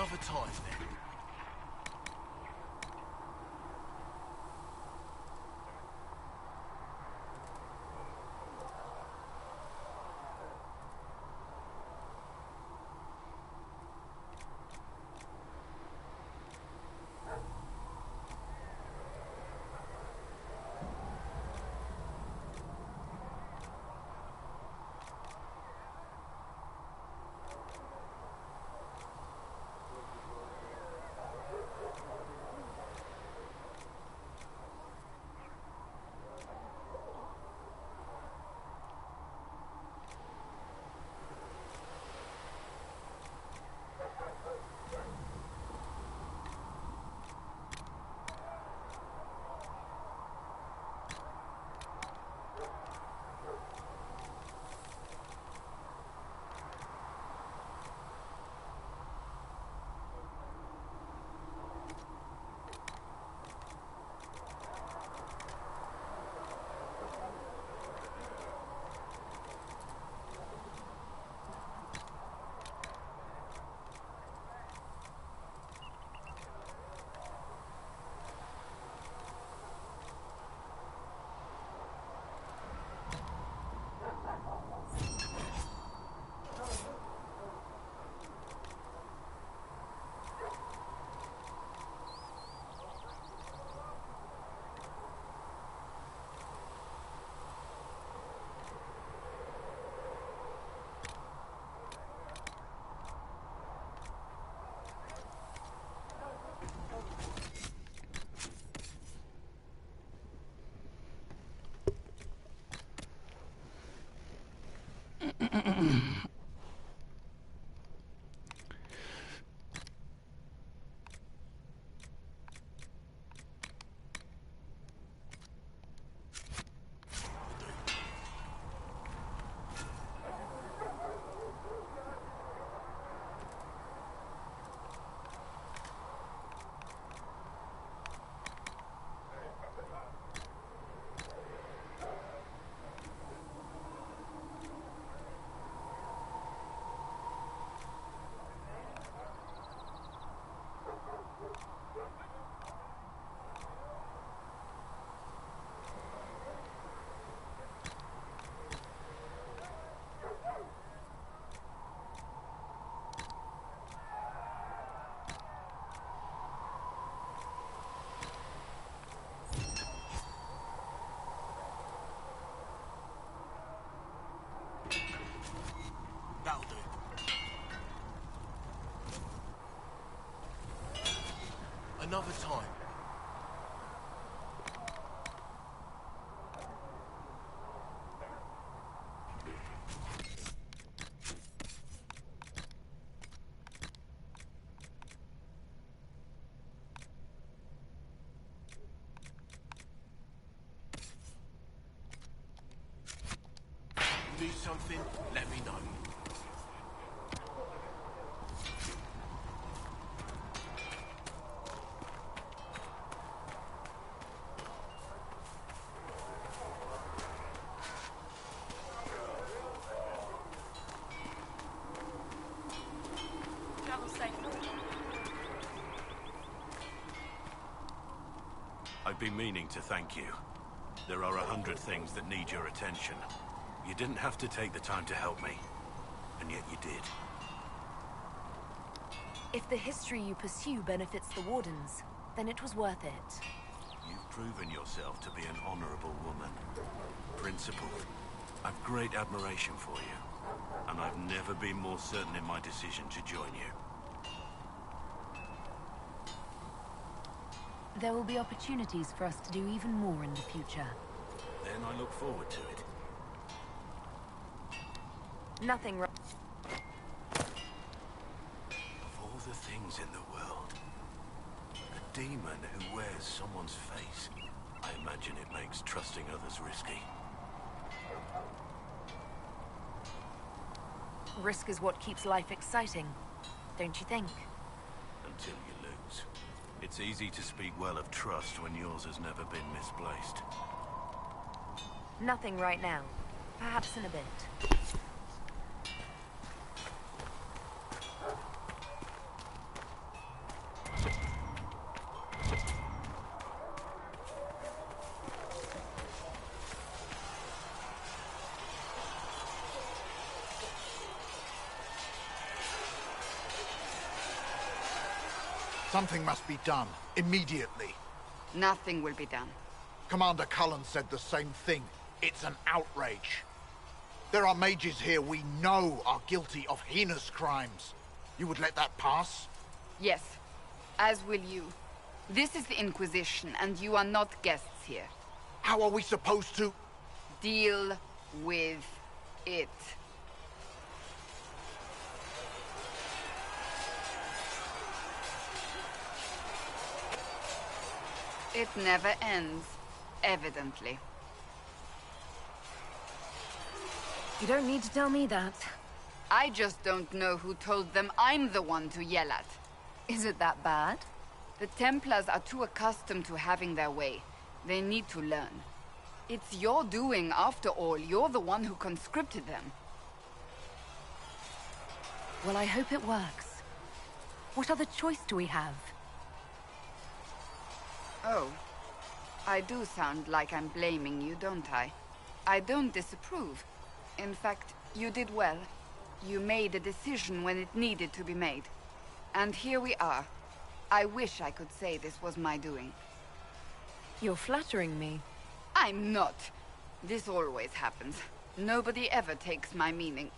Another time, then. That'll do. Another time. Need something? Let me know. I've been meaning to thank you. There are 100 things that need your attention. You didn't have to take the time to help me, and yet you did. If the history you pursue benefits the Wardens, then it was worth it. You've proven yourself to be an honorable woman. Principled. I've great admiration for you, and I've never been more certain in my decision to join you. There will be opportunities for us to do even more in the future. Then I look forward to it. Nothing wrong. Of all the things in the world, a demon who wears someone's face. I imagine it makes trusting others risky. Risk is what keeps life exciting, don't you think? Until you lose. It's easy to speak well of trust when yours has never been misplaced. Nothing right now. Perhaps in a bit. Something must be done, immediately. Nothing will be done. Commander Cullen said the same thing. It's an outrage. There are mages here we know are guilty of heinous crimes. You would let that pass? Yes, as will you. This is the Inquisition, and you are not guests here. How are we supposed to... Deal with it. It never ends, evidently. You don't need to tell me that. I just don't know who told them I'm the one to yell at. Is it that bad? The Templars are too accustomed to having their way. They need to learn. It's your doing, after all. You're the one who conscripted them. Well, I hope it works. What other choice do we have? Oh. I do sound like I'm blaming you, don't I? I don't disapprove. In fact, you did well. You made a decision when it needed to be made. And here we are. I wish I could say this was my doing. You're flattering me. I'm not. This always happens. Nobody ever takes my meaning.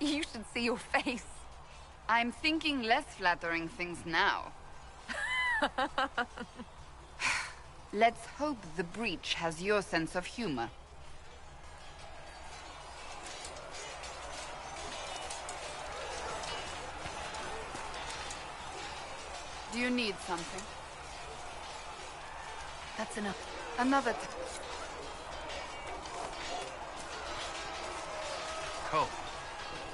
You should see your face. I'm thinking less flattering things now. Let's hope the breach has your sense of humor. Do you need something? That's enough. Another Cole,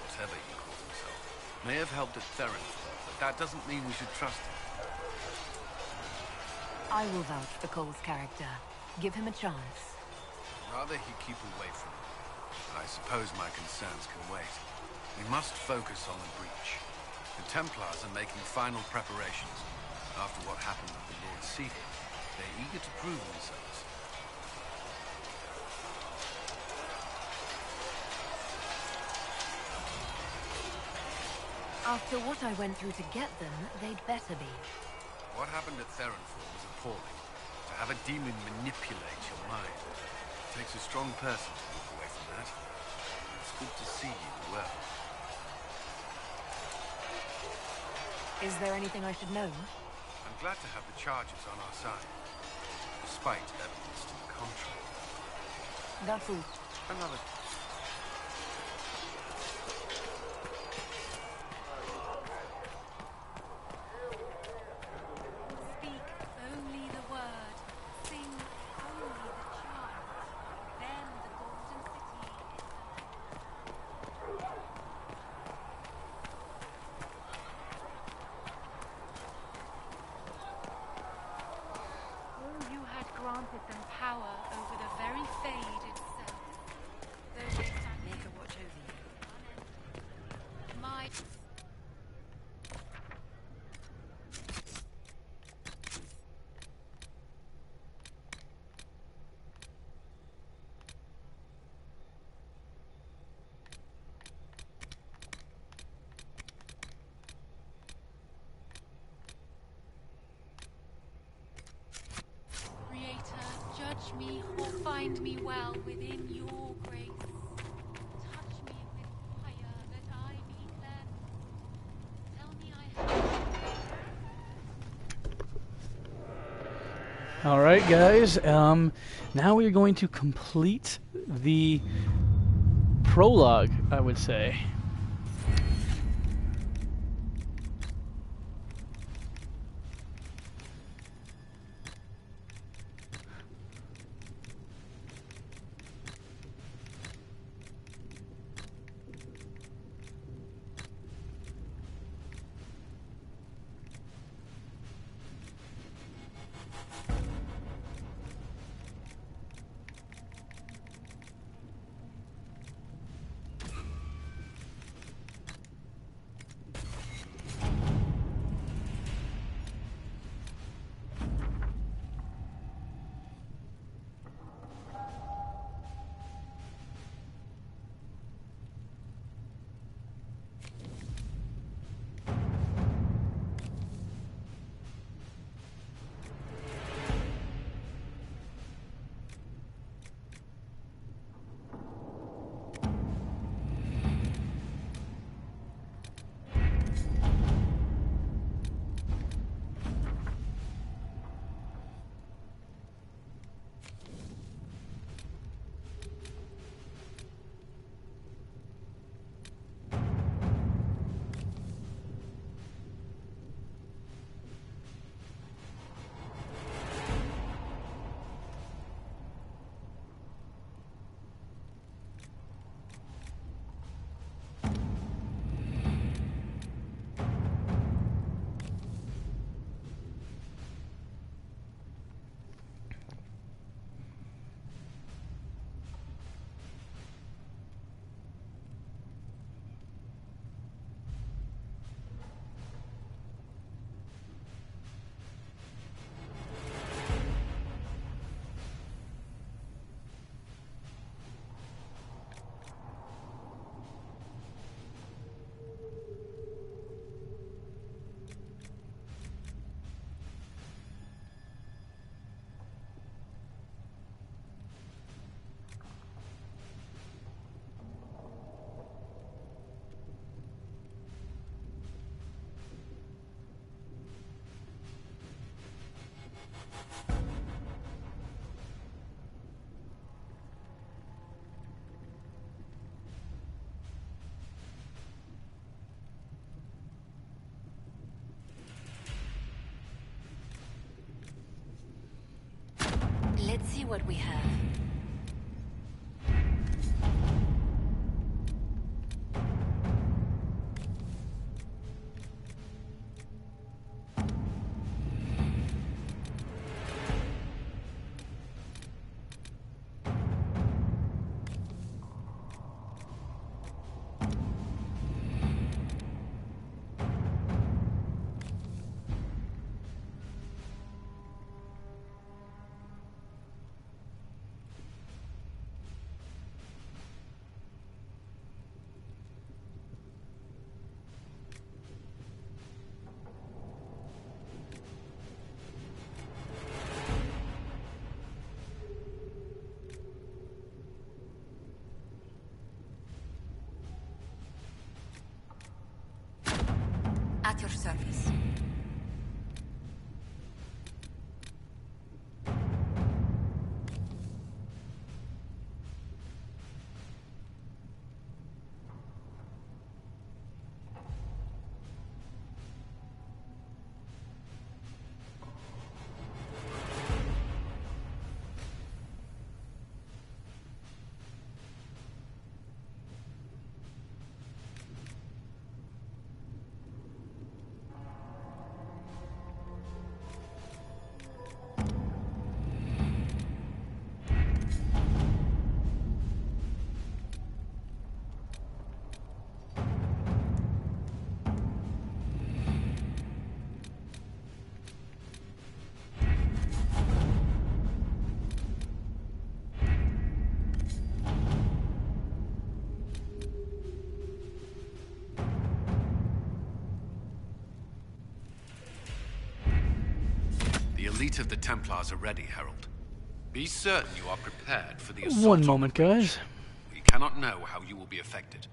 whatever he calls himself, may have helped at Theronford, but that doesn't mean we should trust him. I will vouch for Cole's character. Give him a chance. Rather he keep away from him. I suppose my concerns can wait. We must focus on the breach. The Templars are making final preparations. After what happened at the Lord's Seething, they're eager to prove themselves. After what I went through to get them, they'd better be. What happened at Theronford was appalling. To have a demon manipulate your mind. It takes a strong person to walk away from that. It's good to see you well. Is there anything I should know? I'm glad to have the charges on our side, despite evidence to the contrary. That's all. Another... Speak only the word. Sing only the charm. Then the golden city is you had granted them power over the very Fade itself. Though they stand Make a watch over you. my... Creator, judge me or find me well within your grace. Touch me with fire that I be cleansed. Tell me I have... All right, guys. Now we're going to complete the prologue, I would say. see what we have. At your service. The elite of the Templars are ready, Herald. Be certain you are prepared for the assault. One moment, guys. We cannot know how you will be affected.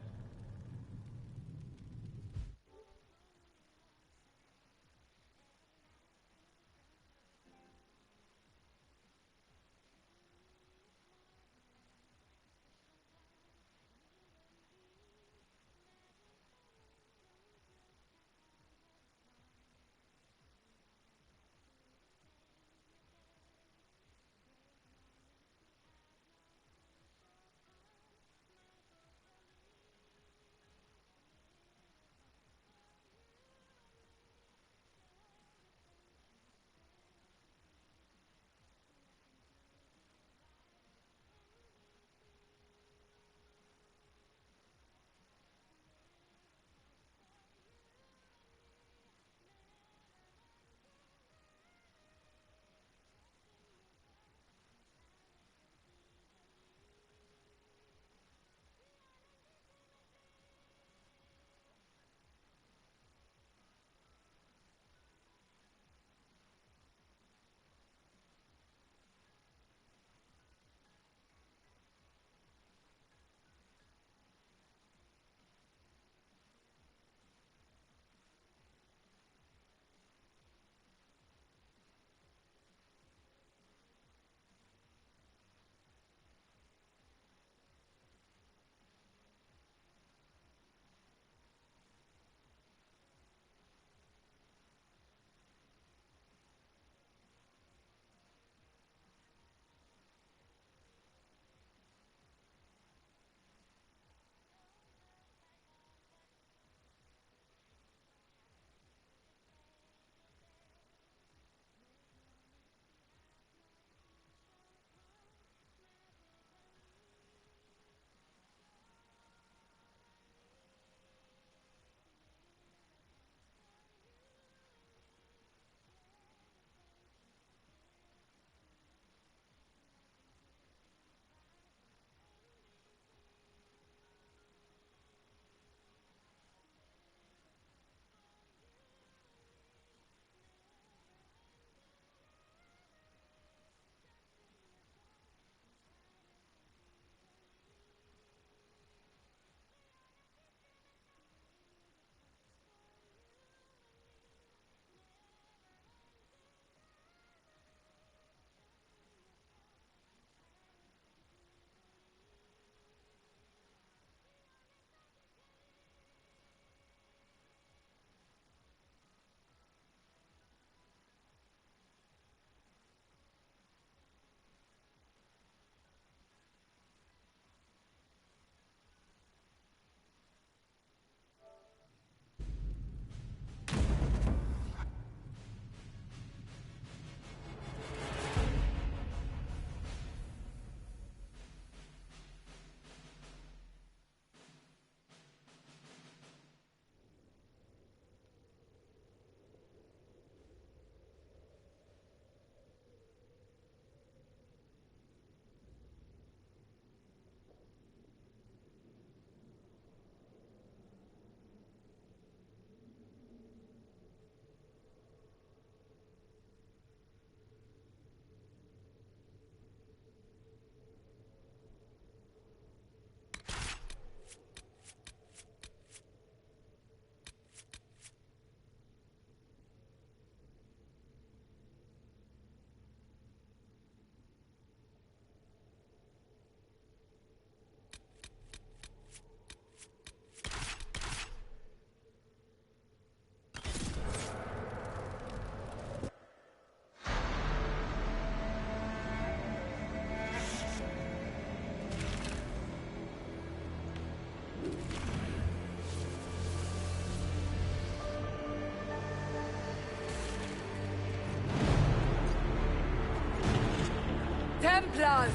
Templars!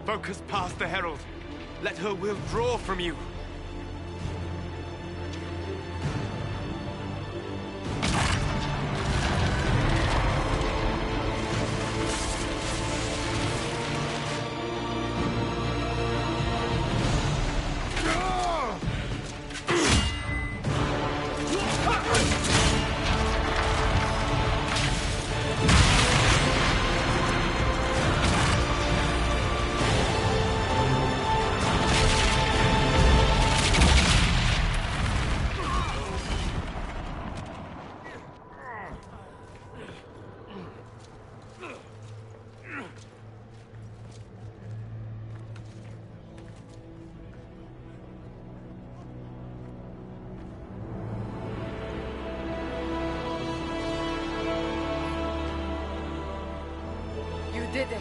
Focus past the Herald. Let her will draw from you. You did it.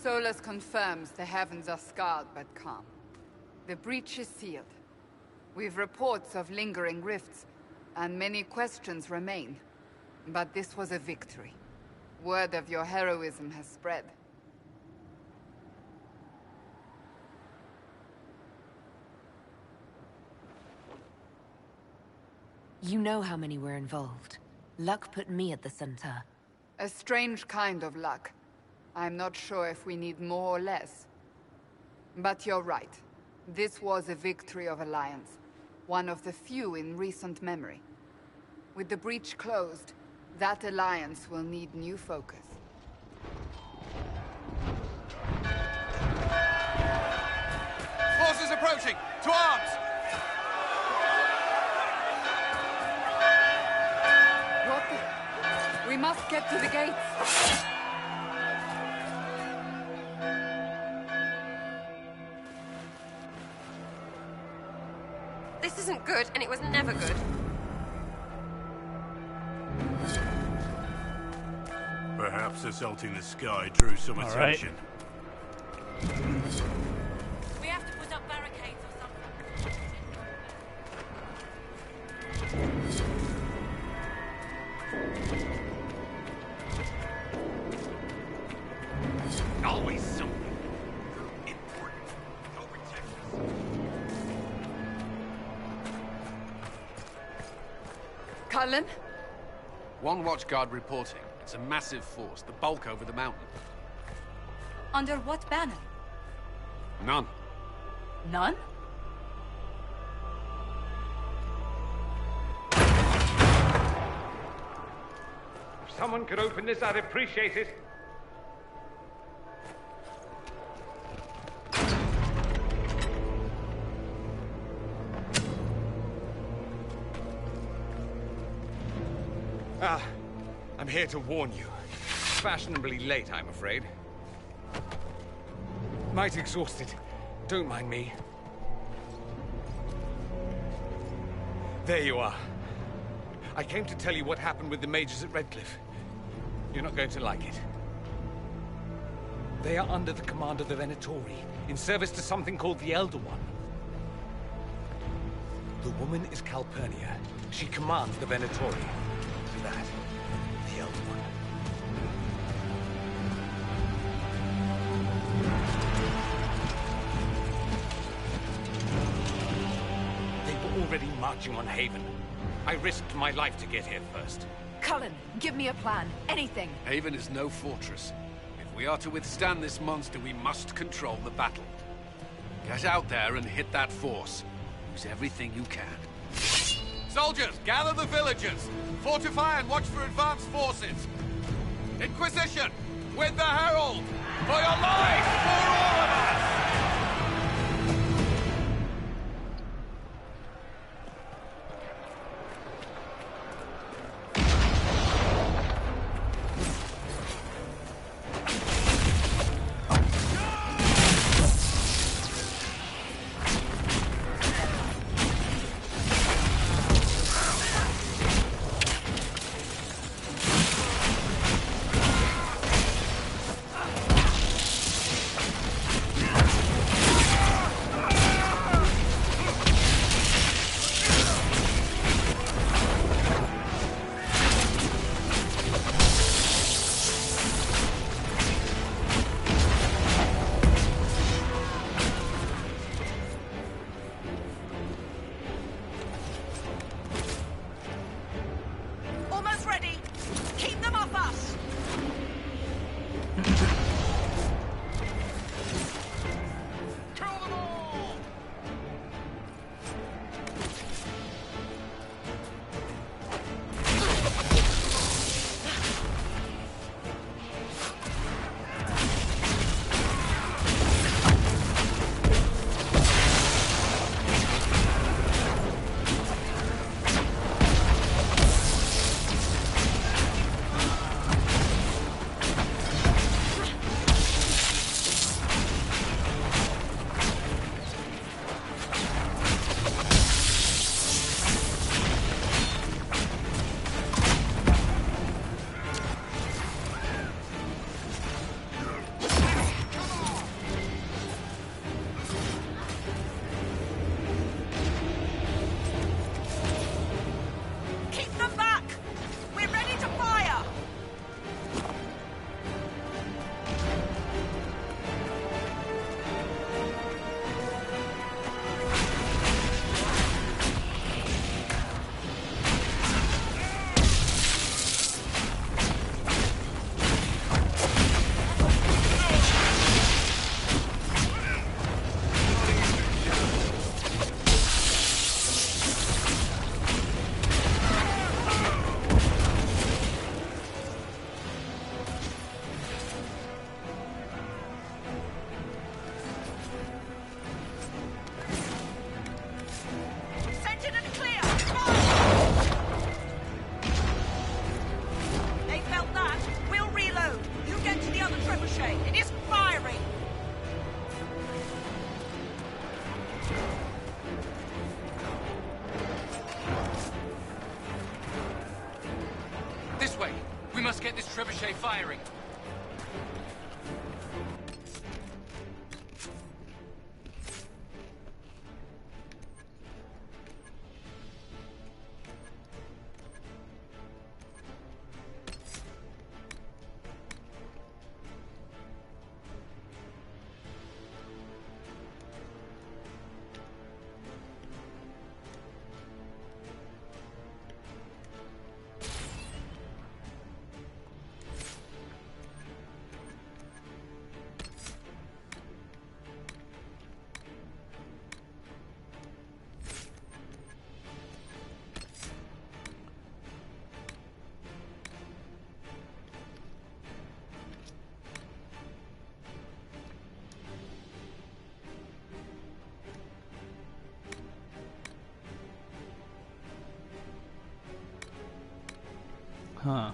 Solus confirms the heavens are scarred but calm. The breach is sealed. We've reports of lingering rifts, and many questions remain. But this was a victory. Word of your heroism has spread. You know how many were involved. Luck put me at the center. A strange kind of luck. I'm not sure if we need more or less. But you're right. This was a victory of Alliance. One of the few in recent memory. With the breach closed, that Alliance will need new focus. Forces approaching! To arms! What the... We must get to the gates! This isn't good, and it was never good. Perhaps assaulting the sky drew some attention. We have to put up barricades or something. Always something important. Go protect us. Cullen? One watchguard reporting. It's a massive force, the bulk over the mountain. Under what banner? None. None? If someone could open this, I'd appreciate it. I'm here to warn you. Fashionably late, I'm afraid. Might exhausted. Don't mind me. There you are. I came to tell you what happened with the mages at Redcliffe. You're not going to like it. They are under the command of the Venatori, in service to something called the Elder One. The woman is Calpurnia. She commands the Venatori. That, the Elder One. They were already marching on Haven. I risked my life to get here first. Cullen, give me a plan. Anything. Haven is no fortress. If we are to withstand this monster, we must control the battle. Get out there and hit that force. Use everything you can. Soldiers, gather the villagers! Fortify and watch for advanced forces! Inquisition! With the Herald! For your lives! For all of us! Get this trebuchet firing. Huh.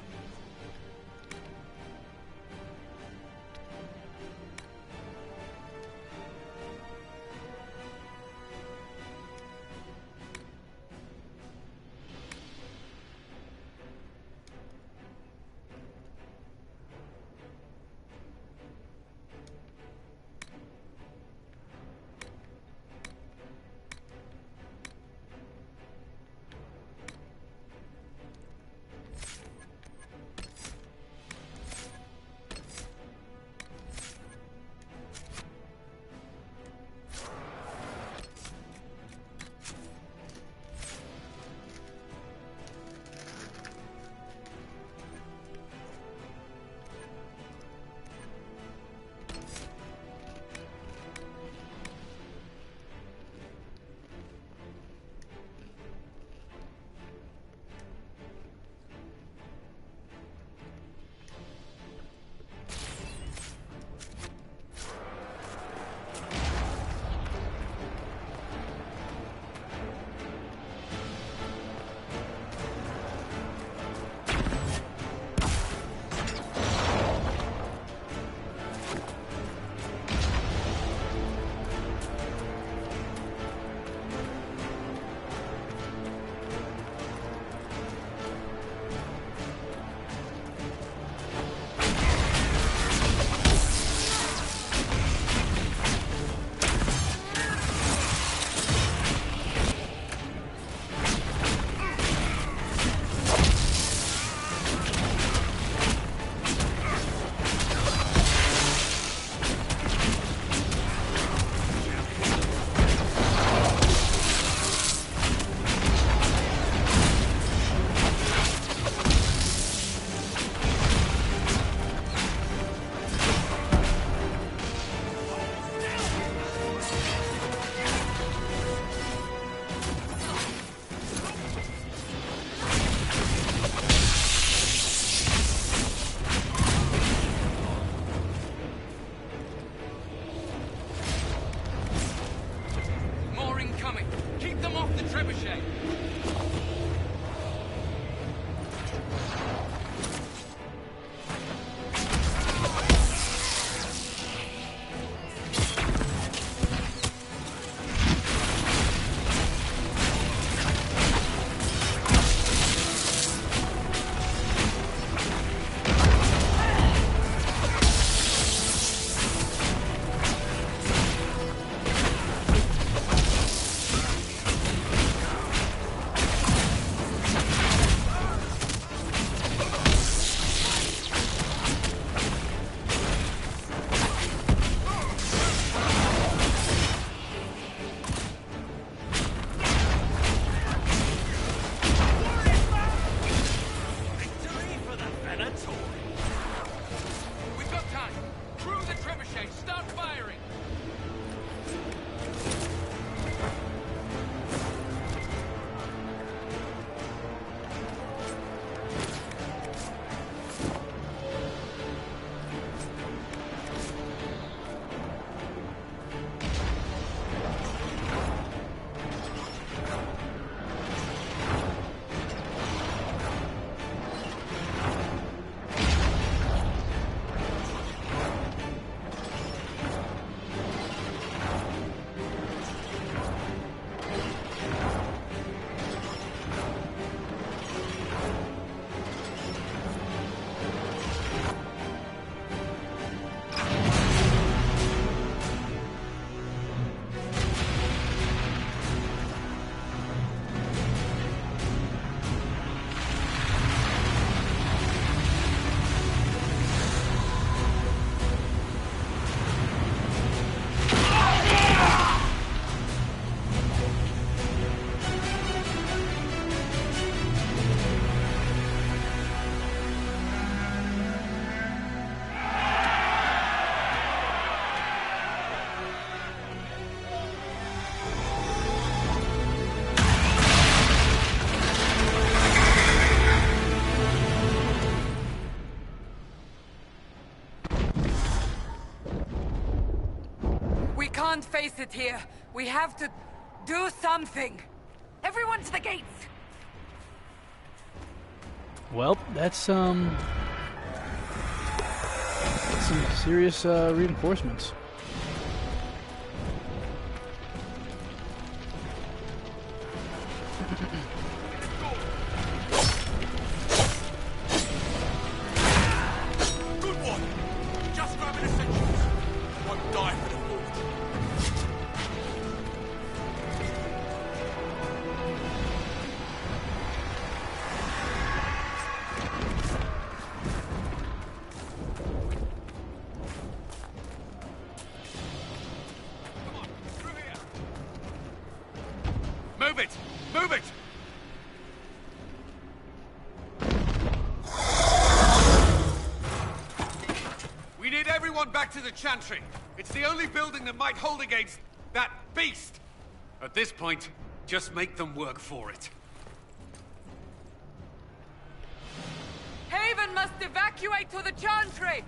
face it here. We have to do something. Everyone to the gates! Well, that's some serious reinforcements. Good one! Just grabbing essentials. Won't die for the fort. Move it! Move it! We need everyone back to the Chantry. It's the only building that might hold against that beast. At this point, just make them work for it. Haven must evacuate to the Chantry!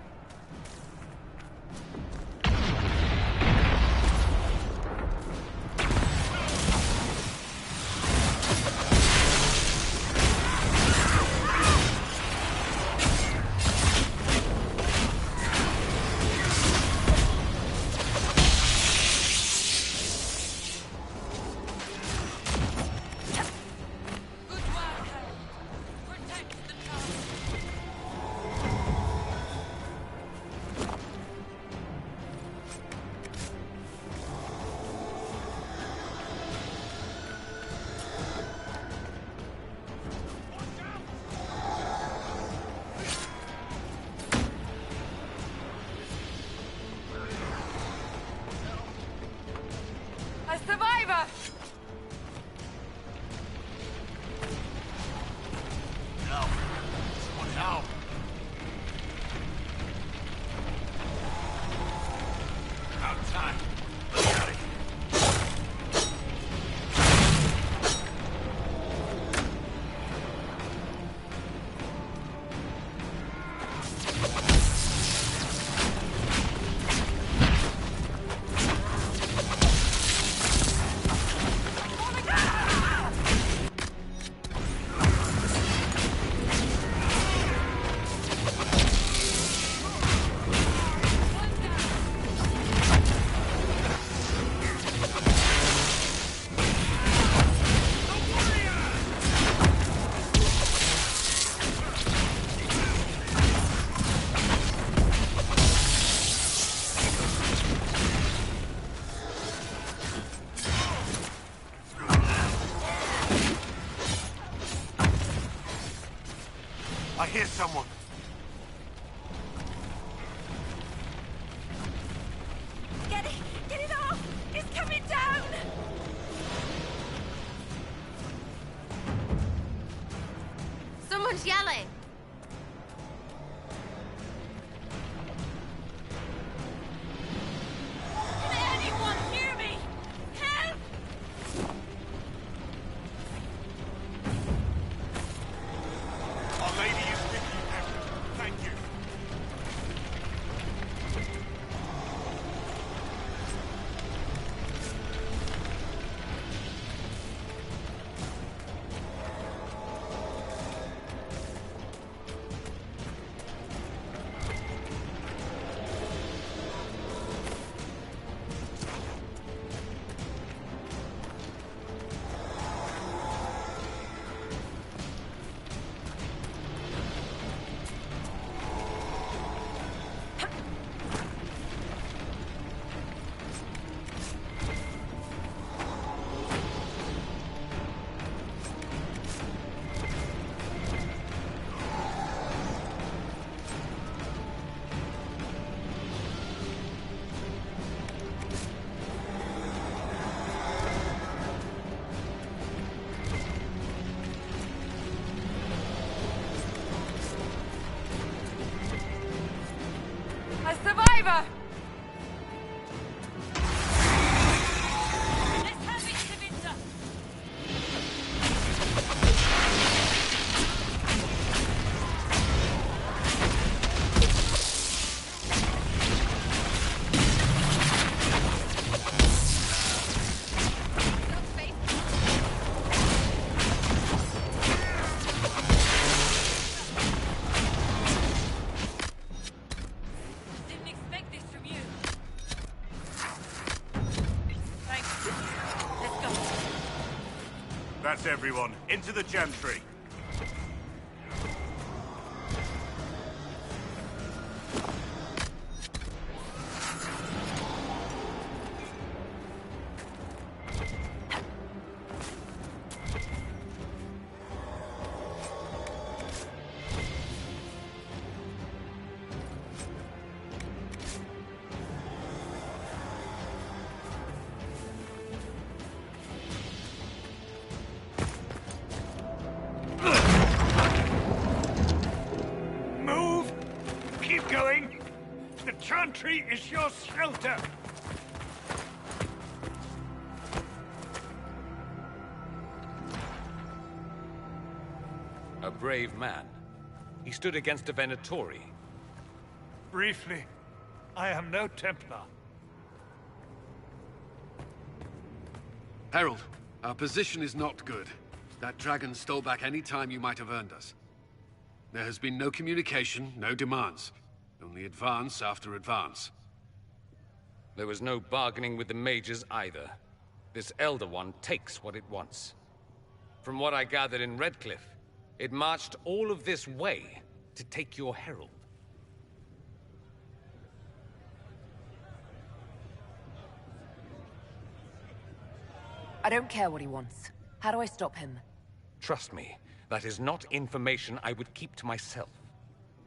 A survivor! Now! Someone help! Out of time. Look at it. I hear someone. Get it! Get it off! It's coming down! Someone's yelling. Can anyone hear me? Help! Our lady is with you, Captain. Thank you. A survivor! Let's have it, Savitza. That's everyone. Into the Chantry. The Chantry is your shelter! A brave man. He stood against a Venatori. Briefly, I am no Templar. Herald, our position is not good. That dragon stole back any time you might have earned us. There has been no communication, no demands. Only advance after advance. There was no bargaining with the mages either. This Elder One takes what it wants. From what I gathered in Redcliffe, it marched all of this way to take your herald. I don't care what he wants. How do I stop him? Trust me, that is not information I would keep to myself.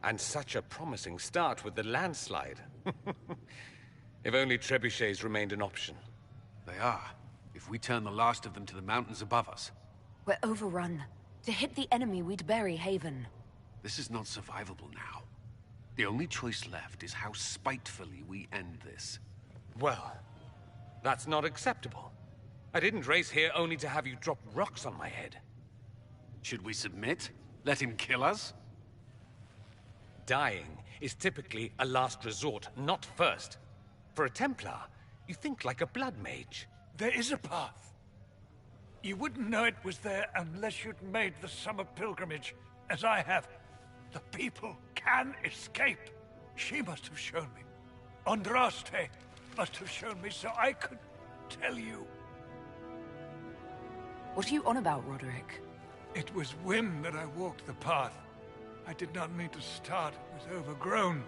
And such a promising start with the landslide. If only trebuchets remained an option. They are, if we turn the last of them to the mountains above us. We're overrun. To hit the enemy, we'd bury Haven. This is not survivable now. The only choice left is how spitefully we end this. Well, that's not acceptable. I didn't race here only to have you drop rocks on my head. Should we submit? Let him kill us? Dying is typically a last resort, not first. For a Templar, you think like a blood mage. There is a path. You wouldn't know it was there unless you'd made the summer pilgrimage, as I have. The people can escape. She must have shown me. Andraste must have shown me so I could tell you. What are you on about, Roderick? It was whim that I walked the path. I did not mean to start. It was overgrown.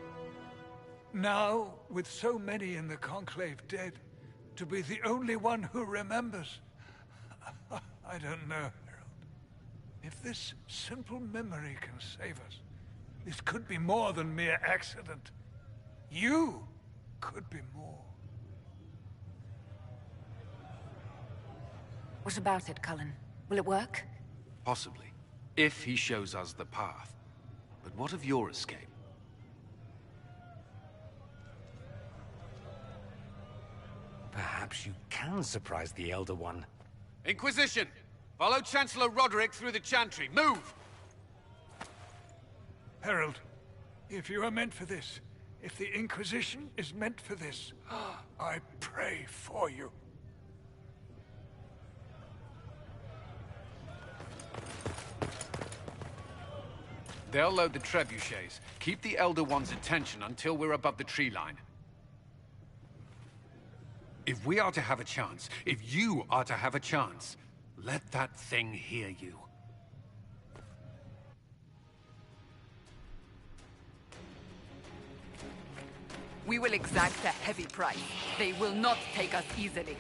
Now, with so many in the Conclave dead, to be the only one who remembers... I don't know, Herald. If this simple memory can save us, this could be more than mere accident. You could be more. What about it, Cullen? Will it work? Possibly, if he shows us the path. But what of your escape? Perhaps you can surprise the Elder One. Inquisition! Follow Chancellor Roderick through the Chantry. Move! Herald, if you are meant for this, if the Inquisition is meant for this, I pray for you. They'll load the trebuchets. Keep the Elder One's attention until we're above the tree line. If we are to have a chance, if you are to have a chance, let that thing hear you. We will exact a heavy price. They will not take us easily.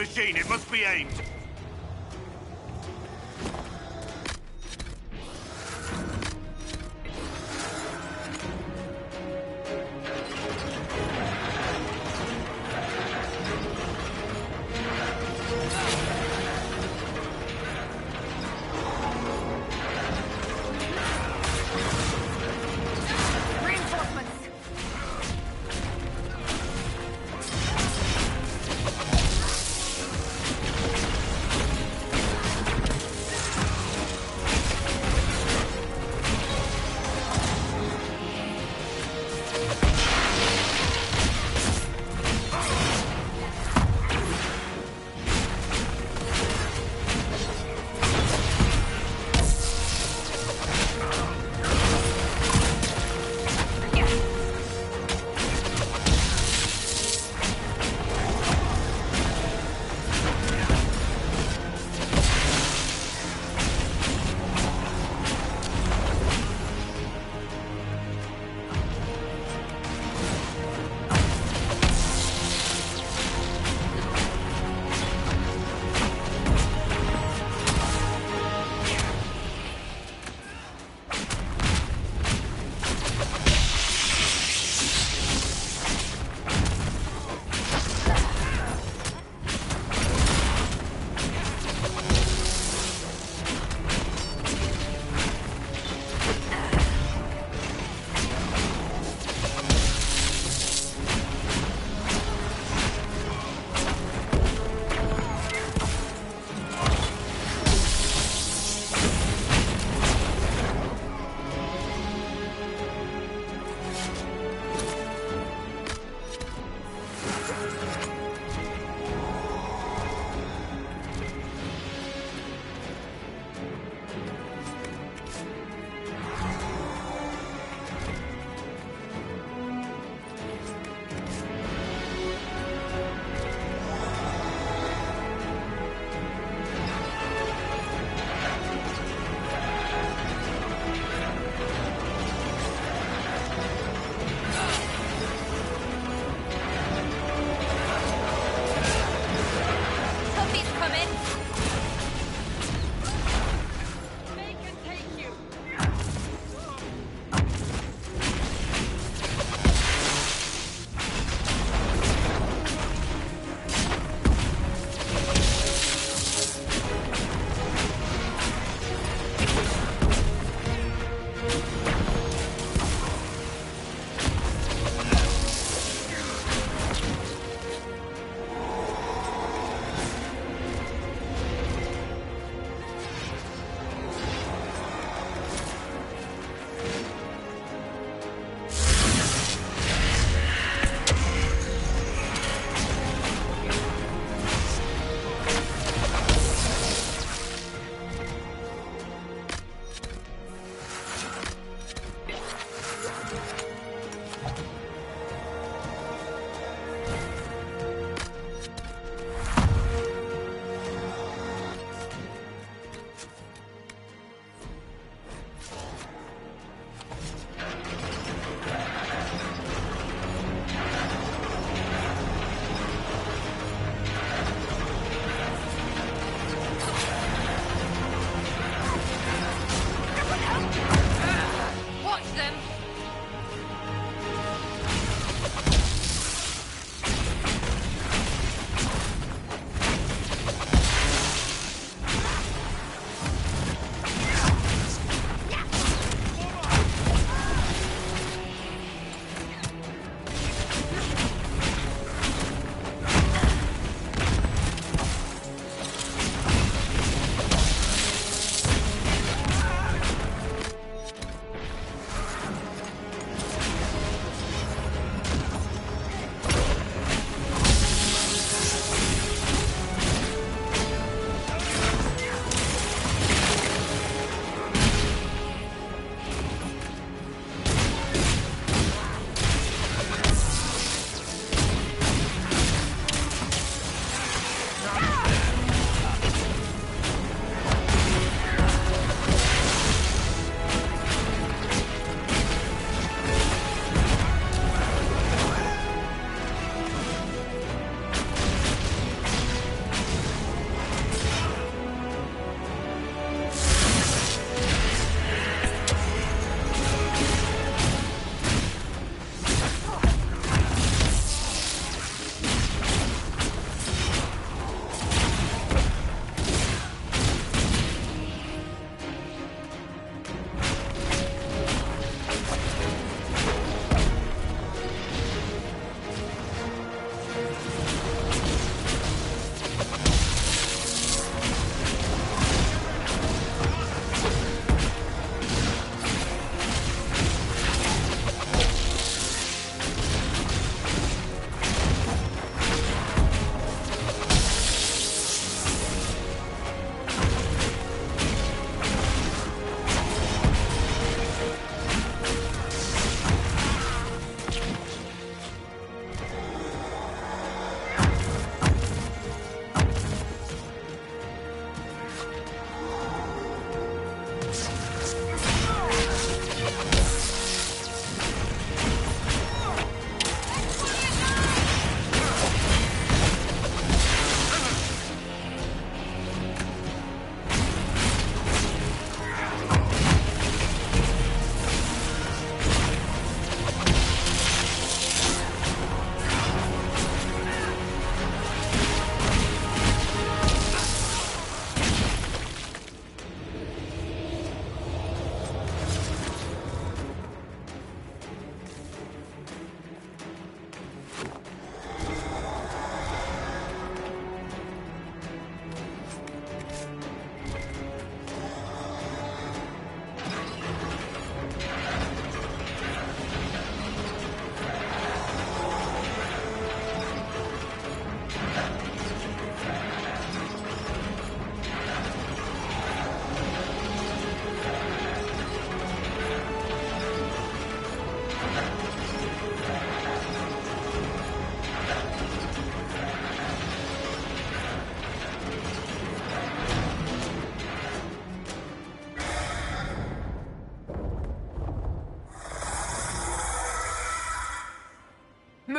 machine. It must be aimed.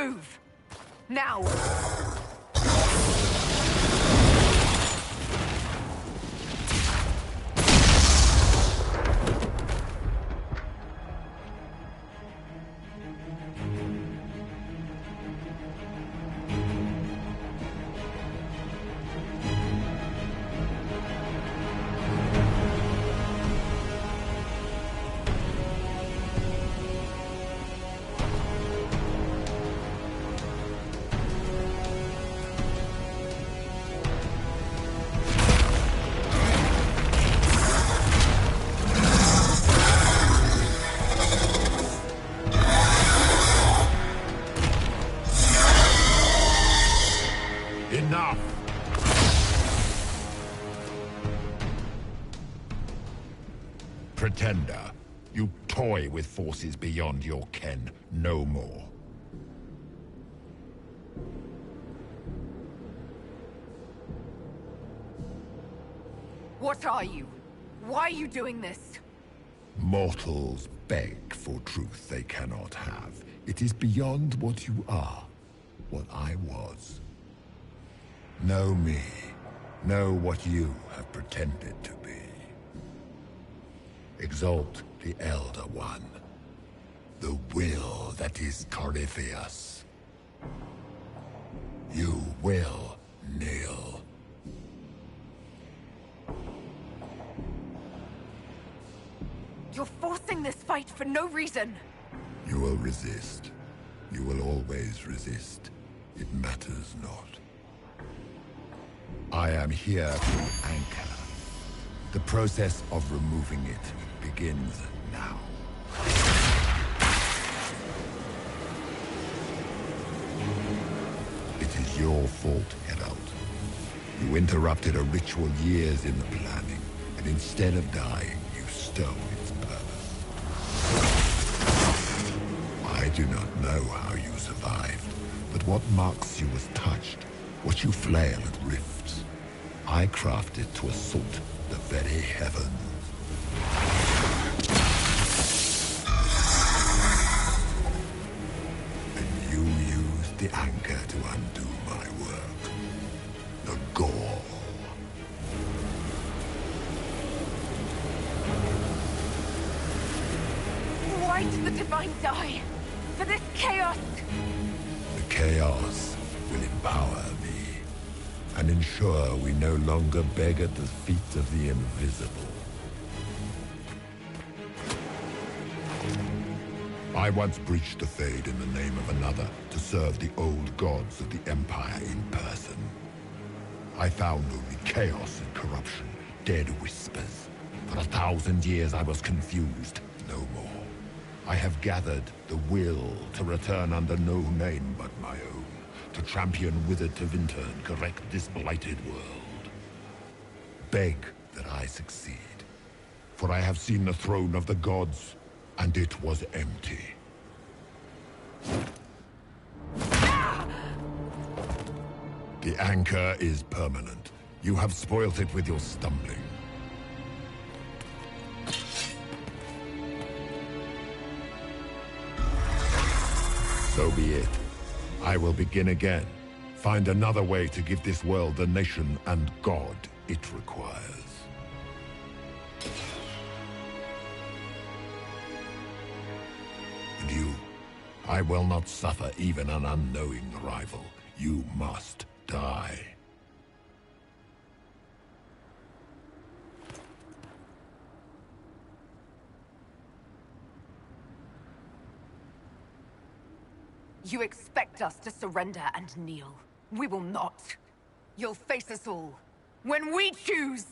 move! Now! Enough! Pretender, you toy with forces beyond your ken, no more. What are you? Why are you doing this? Mortals beg for truth they cannot have. It is beyond what you are, what I was. Know me. Know what you have pretended to be. Exalt the Elder One. The will that is Corypheus. You will kneel. You're forcing this fight for no reason. You will resist. You will always resist. It matters not. I am here to anchor. The process of removing it begins now. It is your fault, Herald. You interrupted a ritual years in the planning, and instead of dying, you stole its purpose. I do not know how you survived, but what marks you as touched, what you flail at rifts, I crafted to assault the very heavens. And you used the anchor to undo my work. The gall. Why did the Divine die? For this chaos? The chaos will empower me and ensure we no longer beg at the feet of the invisible. I once breached the Fade in the name of another to serve the old gods of the Empire in person. I found only chaos and corruption, dead whispers. For 1,000 years I was confused, no more. I have gathered the will to return under no name but my own, to champion Withered to Winter and correct this blighted world. Beg that I succeed, for I have seen the throne of the gods, and it was empty. The anchor is permanent. You have spoilt it with your stumbling. So be it. I will begin again. Find another way to give this world the nation and God it requires. And you, I will not suffer even an unknowing rival. You must die. You expect us to surrender and kneel. We will not. You'll face us all. When we choose!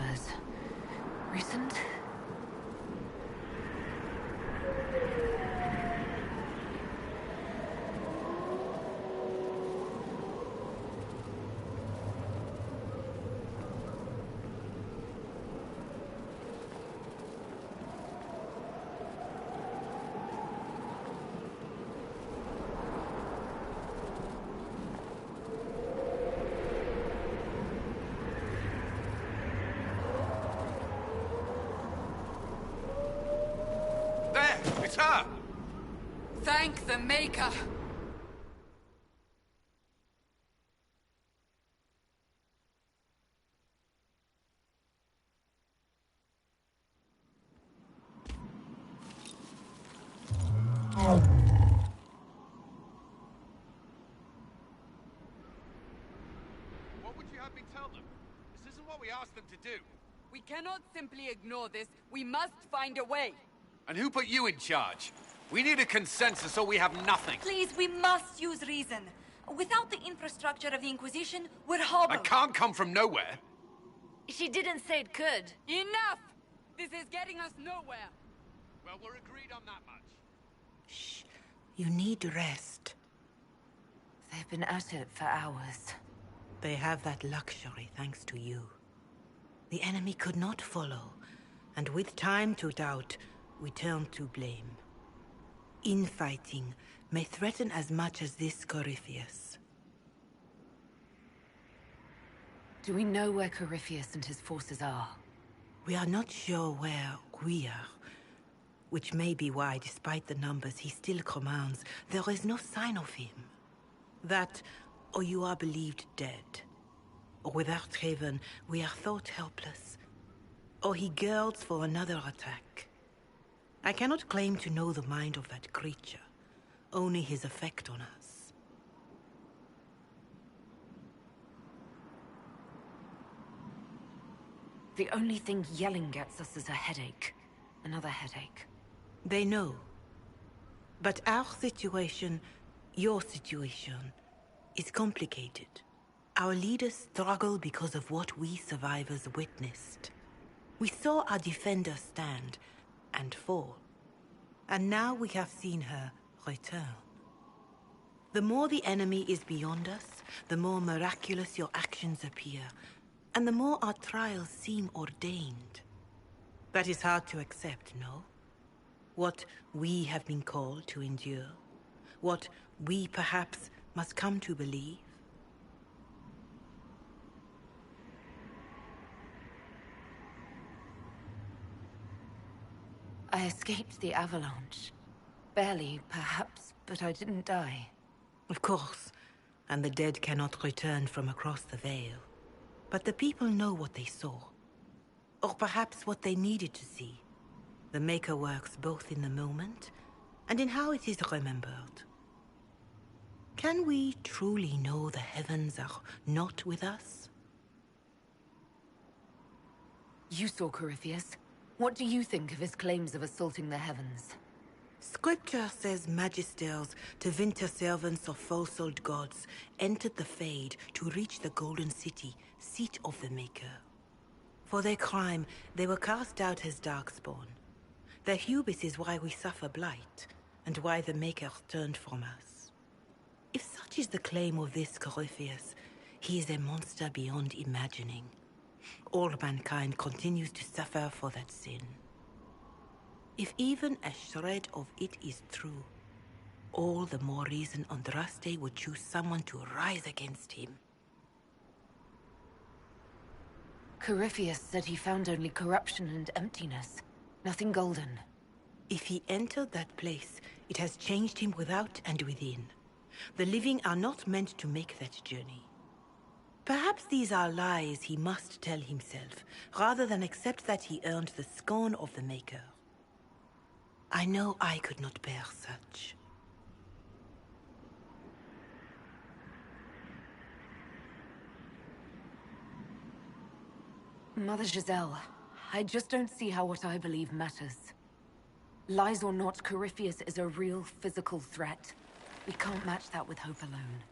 Templars. Recent? It's her! Thank the Maker! What would you have me tell them? This isn't what we asked them to do. We cannot simply ignore this. We must find a way. And who put you in charge? We need a consensus or we have nothing. Please, we must use reason. Without the infrastructure of the Inquisition, we're hobbled. I can't come from nowhere. She didn't say it could. Enough! This is getting us nowhere. Well, we're agreed on that much. Shh. You need rest. They've been at it for hours. They have that luxury thanks to you. The enemy could not follow, and with time to doubt, we turn to blame. Infighting may threaten as much as this Corypheus. Do we know where Corypheus and his forces are? We are not sure where we are, which may be why, despite the numbers he still commands, there is no sign of him. That, or you are believed dead. Or without Haven, we are thought helpless. Or he girds for another attack. I cannot claim to know the mind of that creature, only his effect on us. The only thing yelling gets us is a headache. Another headache. They know. But our situation, your situation, is complicated. Our leaders struggle because of what we survivors witnessed. We saw our defender stand and fall. And now we have seen her return. The more the enemy is beyond us, the more miraculous your actions appear, and the more our trials seem ordained. That is hard to accept, no? What we have been called to endure, what we perhaps must come to believe. I escaped the avalanche. Barely, perhaps, but I didn't die. Of course, and the dead cannot return from across the veil. But the people know what they saw. Or perhaps what they needed to see. The Maker works both in the moment and in how it is remembered. Can we truly know the heavens are not with us? You saw Corypheus. What do you think of his claims of assaulting the heavens? Scripture says magisters, to winter servants of false-old gods, entered the Fade to reach the Golden City, seat of the Maker. For their crime, they were cast out as Darkspawn. Their hubris is why we suffer blight, and why the Maker turned from us. If such is the claim of this Corypheus, he is a monster beyond imagining. All mankind continues to suffer for that sin. If even a shred of it is true, all the more reason Andraste would choose someone to rise against him. Corypheus said he found only corruption and emptiness, nothing golden. If he entered that place, it has changed him without and within. The living are not meant to make that journey. Perhaps these are lies he must tell himself, rather than accept that he earned the scorn of the Maker. I know I could not bear such. Mother Giselle, I just don't see how what I believe matters. Lies or not, Corypheus is a real physical threat. We can't match that with hope alone.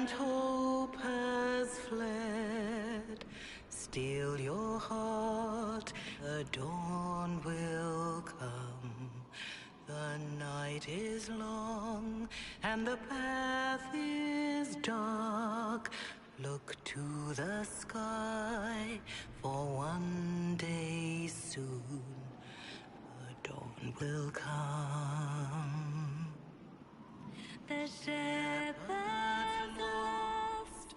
and hope has fled. Steel your heart, the dawn will come. The night is long and the path is dark. Look to the sky, for one day soon the dawn will come. The shepherd's lost,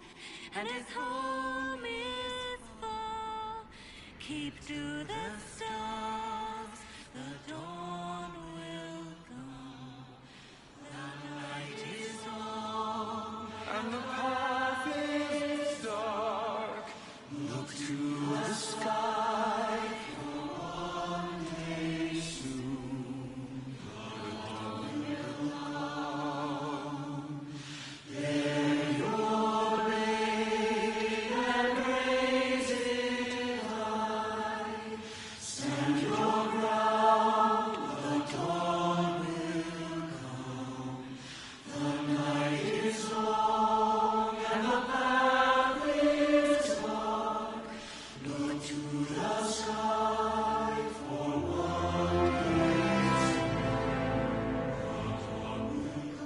and his home is far. Keep to the stars, the dawn will come. The night is long, and the path is dark. Look to the sky, for one day soon the dawn will come. Bear your blade and raise it high. Stand your ground, the dawn will come. The night is long and the path is dark. Look to the sky, for one day soon the dawn will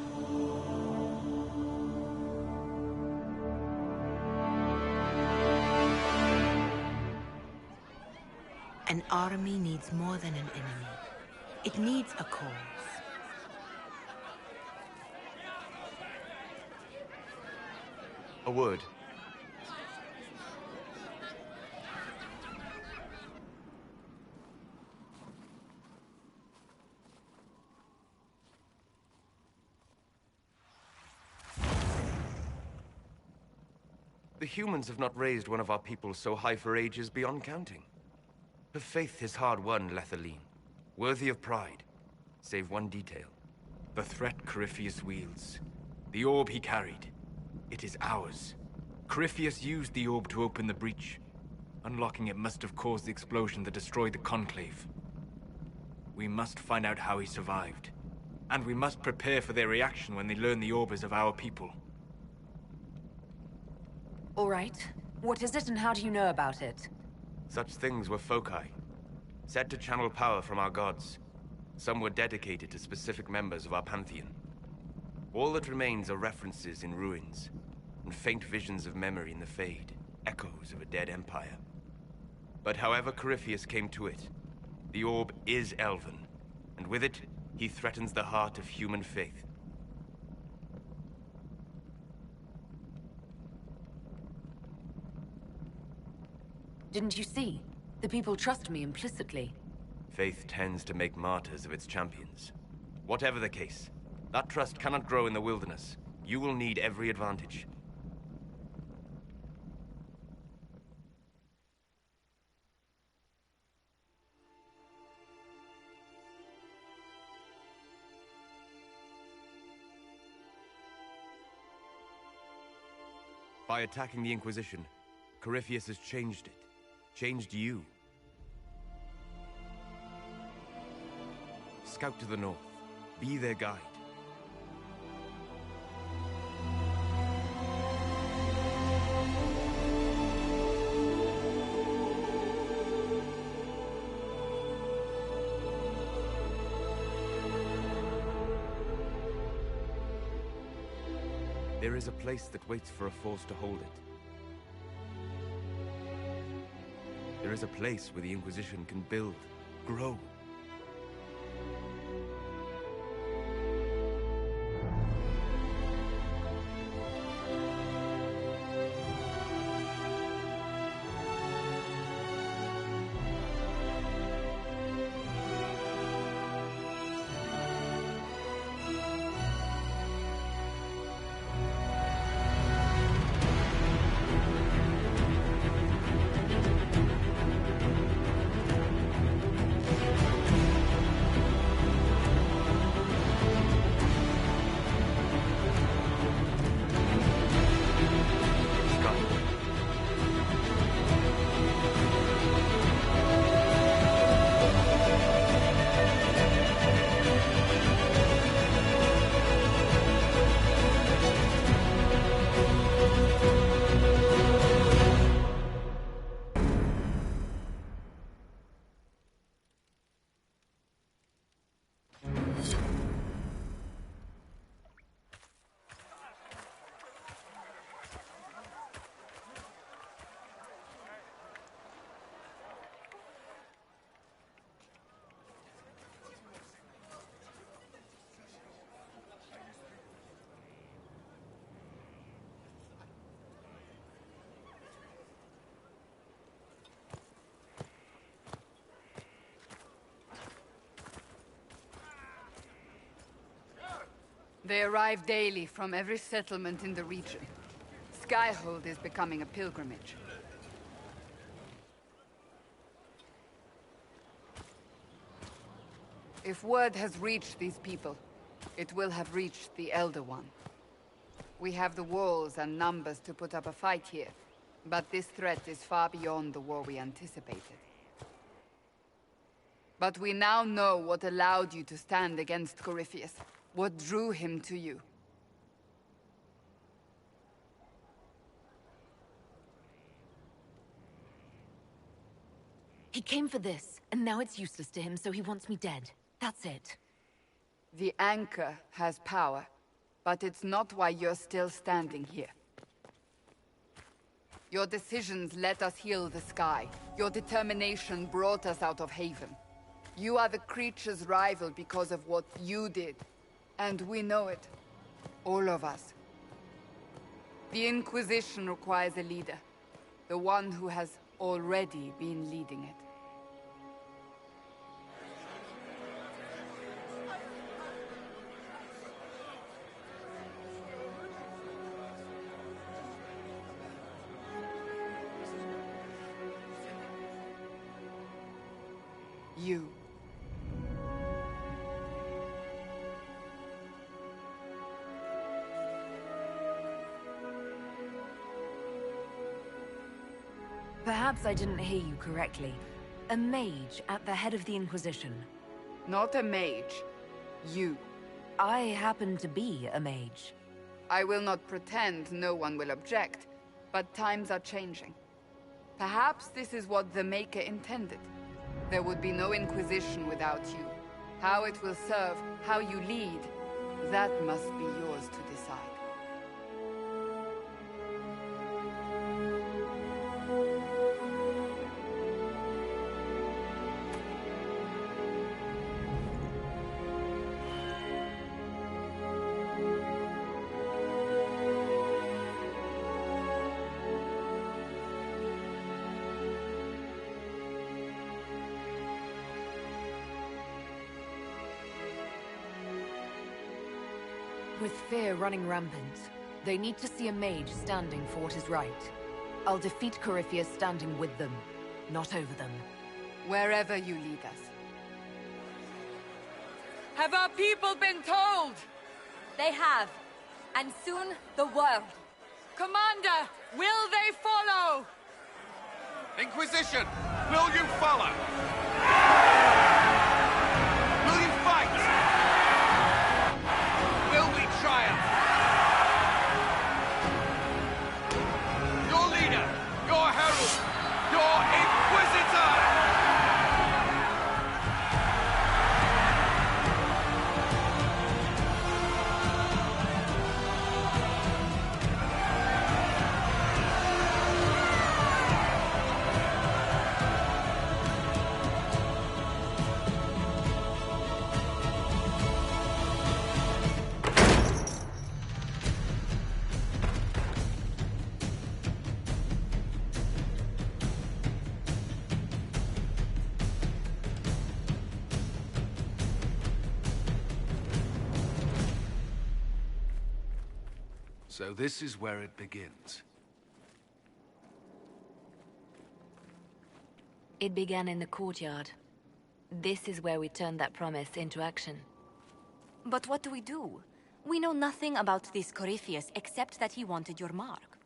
An army needs more than an enemy. It needs a cause. A word. The humans have not raised one of our people so high for ages beyond counting. Her faith is hard-won, Lethaline. Worthy of pride, save one detail. The threat Corypheus wields. The orb he carried. It is ours. Corypheus used the orb to open the breach. Unlocking it must have caused the explosion that destroyed the Conclave. We must find out how he survived. And we must prepare for their reaction when they learn the orb is of our people. All right. What is it and how do you know about it? Such things were foci, said to channel power from our gods. Some were dedicated to specific members of our pantheon. All that remains are references in ruins, and faint visions of memory in the Fade, echoes of a dead empire. But however Corypheus came to it, the orb is elven, and with it, he threatens the heart of human faith. Didn't you see? The people trust me implicitly. Faith tends to make martyrs of its champions. Whatever the case, that trust cannot grow in the wilderness. You will need every advantage. By attacking the Inquisition, Corypheus has changed it. Changed you. Scout to the north. Be their guide. There is a place that waits for a force to hold it. There is a place where the Inquisition can build, grow. They arrive daily from every settlement in the region. Skyhold is becoming a pilgrimage. If word has reached these people, it will have reached the Elder One. We have the walls and numbers to put up a fight here, but this threat is far beyond the war we anticipated. But we now know what allowed you to stand against Corypheus, what drew him to you. He came for this, and now it's useless to him, so he wants me dead. That's it. The Anchor has power, but it's not why you're still standing here. Your decisions let us heal the sky. Your determination brought us out of Haven. You are the creature's rival because of what you did. And we know it. All of us. The Inquisition requires a leader. The one who has already been leading it. You. Perhaps I didn't hear you correctly. A mage at the head of the Inquisition. Not a mage. You. I happen to be a mage. I will not pretend no one will object, but times are changing. Perhaps this is what the Maker intended. There would be no Inquisition without you. How it will serve, how you lead, that must be yours to decide. With fear running rampant, they need to see a mage standing for what is right. I'll defeat Corypheus standing with them, not over them. Wherever you lead us. Have our people been told? They have. And soon, the world. Commander, will they follow? Inquisition, will you follow? Will you fight? Will we triumph? Your leader, your herald, your inquisitor! So this is where it begins. It began in the courtyard. This is where we turned that promise into action. But what do we do? We know nothing about this Corypheus except that he wanted your mark.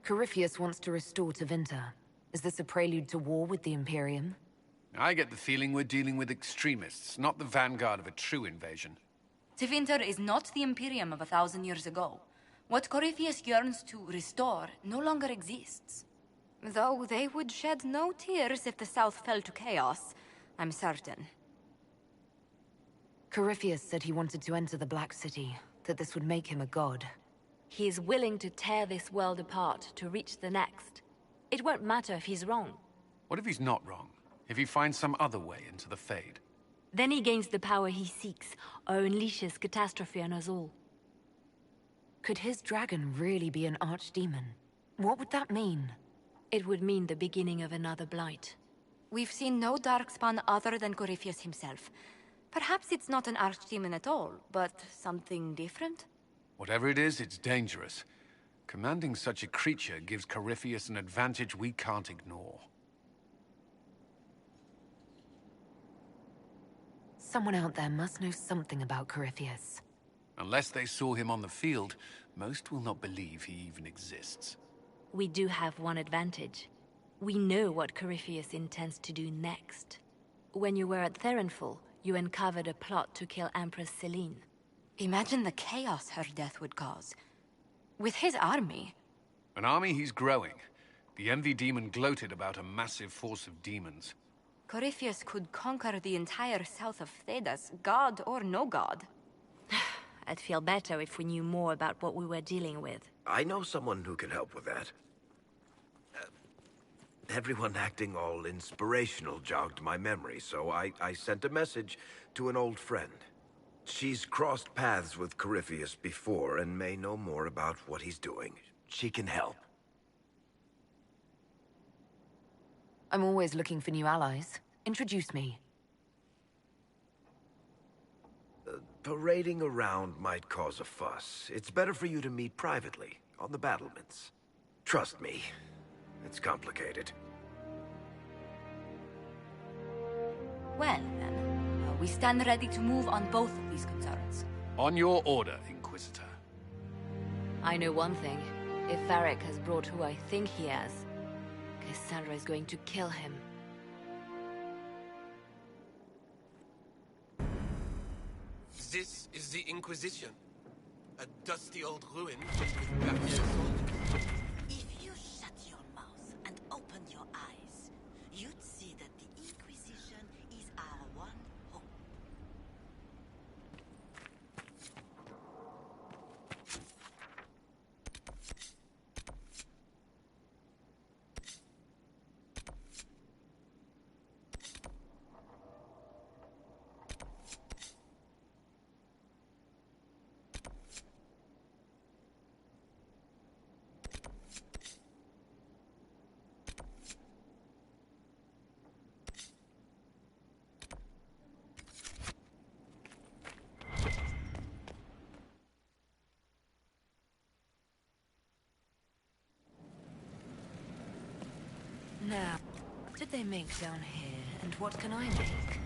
Corypheus wants to restore Tevinter. Is this a prelude to war with the Imperium? I get the feeling we're dealing with extremists, not the vanguard of a true invasion. Tevinter is not the Imperium of 1,000 years ago. What Corypheus yearns to restore no longer exists. Though they would shed no tears if the South fell to chaos, I'm certain. Corypheus said he wanted to enter the Black City, that this would make him a god. He is willing to tear this world apart to reach the next. It won't matter if he's wrong. What if he's not wrong? If he finds some other way into the Fade? Then he gains the power he seeks, or unleashes catastrophe on us all. Could his dragon really be an archdemon? What would that mean? It would mean the beginning of another blight. We've seen no darkspawn other than Corypheus himself. Perhaps it's not an archdemon at all, but something different? Whatever it is, it's dangerous. Commanding such a creature gives Corypheus an advantage we can't ignore. Someone out there must know something about Corypheus. Unless they saw him on the field, most will not believe he even exists. We do have one advantage. We know what Corypheus intends to do next. When you were at Therenfall, you uncovered a plot to kill Empress Celine. Imagine the chaos her death would cause. With his army. An army he's growing. The Envy Demon gloated about a massive force of demons. Corypheus could conquer the entire south of Thedas, god or no god. I'd feel better if we knew more about what we were dealing with. I know someone who can help with that. Everyone acting all inspirational jogged my memory, so I sent a message to an old friend. She's crossed paths with Corypheus before and may know more about what he's doing. She can help. I'm always looking for new allies. Introduce me. Parading around might cause a fuss. It's better for you to meet privately, on the battlements. Trust me, it's complicated. Well, then, we stand ready to move on both of these concerns. On your order, Inquisitor. I know one thing. If Varric has brought who I think he has, Cassandra is going to kill him. This is the Inquisition. A dusty old ruin filled with backward soldiers. If you shut your mouth and open your eyes, you'd see that the Inquisition is our one hope. Now, what did they make down here, and what can I make?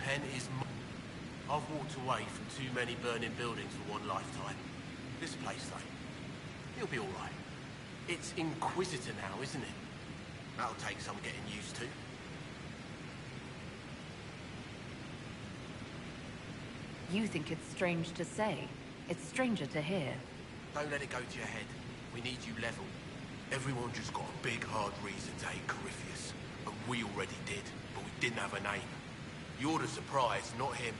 Pen is I've walked away from too many burning buildings for one lifetime. This place, though, it'll be all right. It's Inquisitor now, isn't it? That'll take some getting used to. You think it's strange to say. It's stranger to hear. Don't let it go to your head. We need you level. Everyone just got a big, hard reason to hate Corypheus. And we already did, but we Didn't have a name. You're the surprise, not him.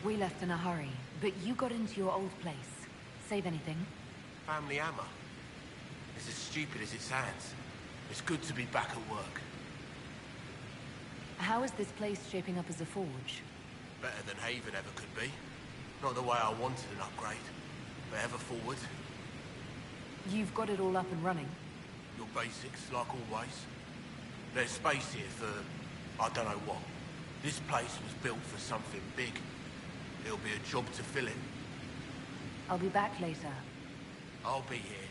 We left in a hurry, but you got into your old place. Save anything? Family hammer. It's as stupid as it sounds. It's good to be back at work. How is this place shaping up as a forge? Better than Haven ever could be. Not the way I wanted an upgrade, but ever forward. You've got it all up and running? Your basics, like always. There's space here for, I don't know what. This place was built for something big. It'll be a job to fill it. I'll be back later. I'll be here.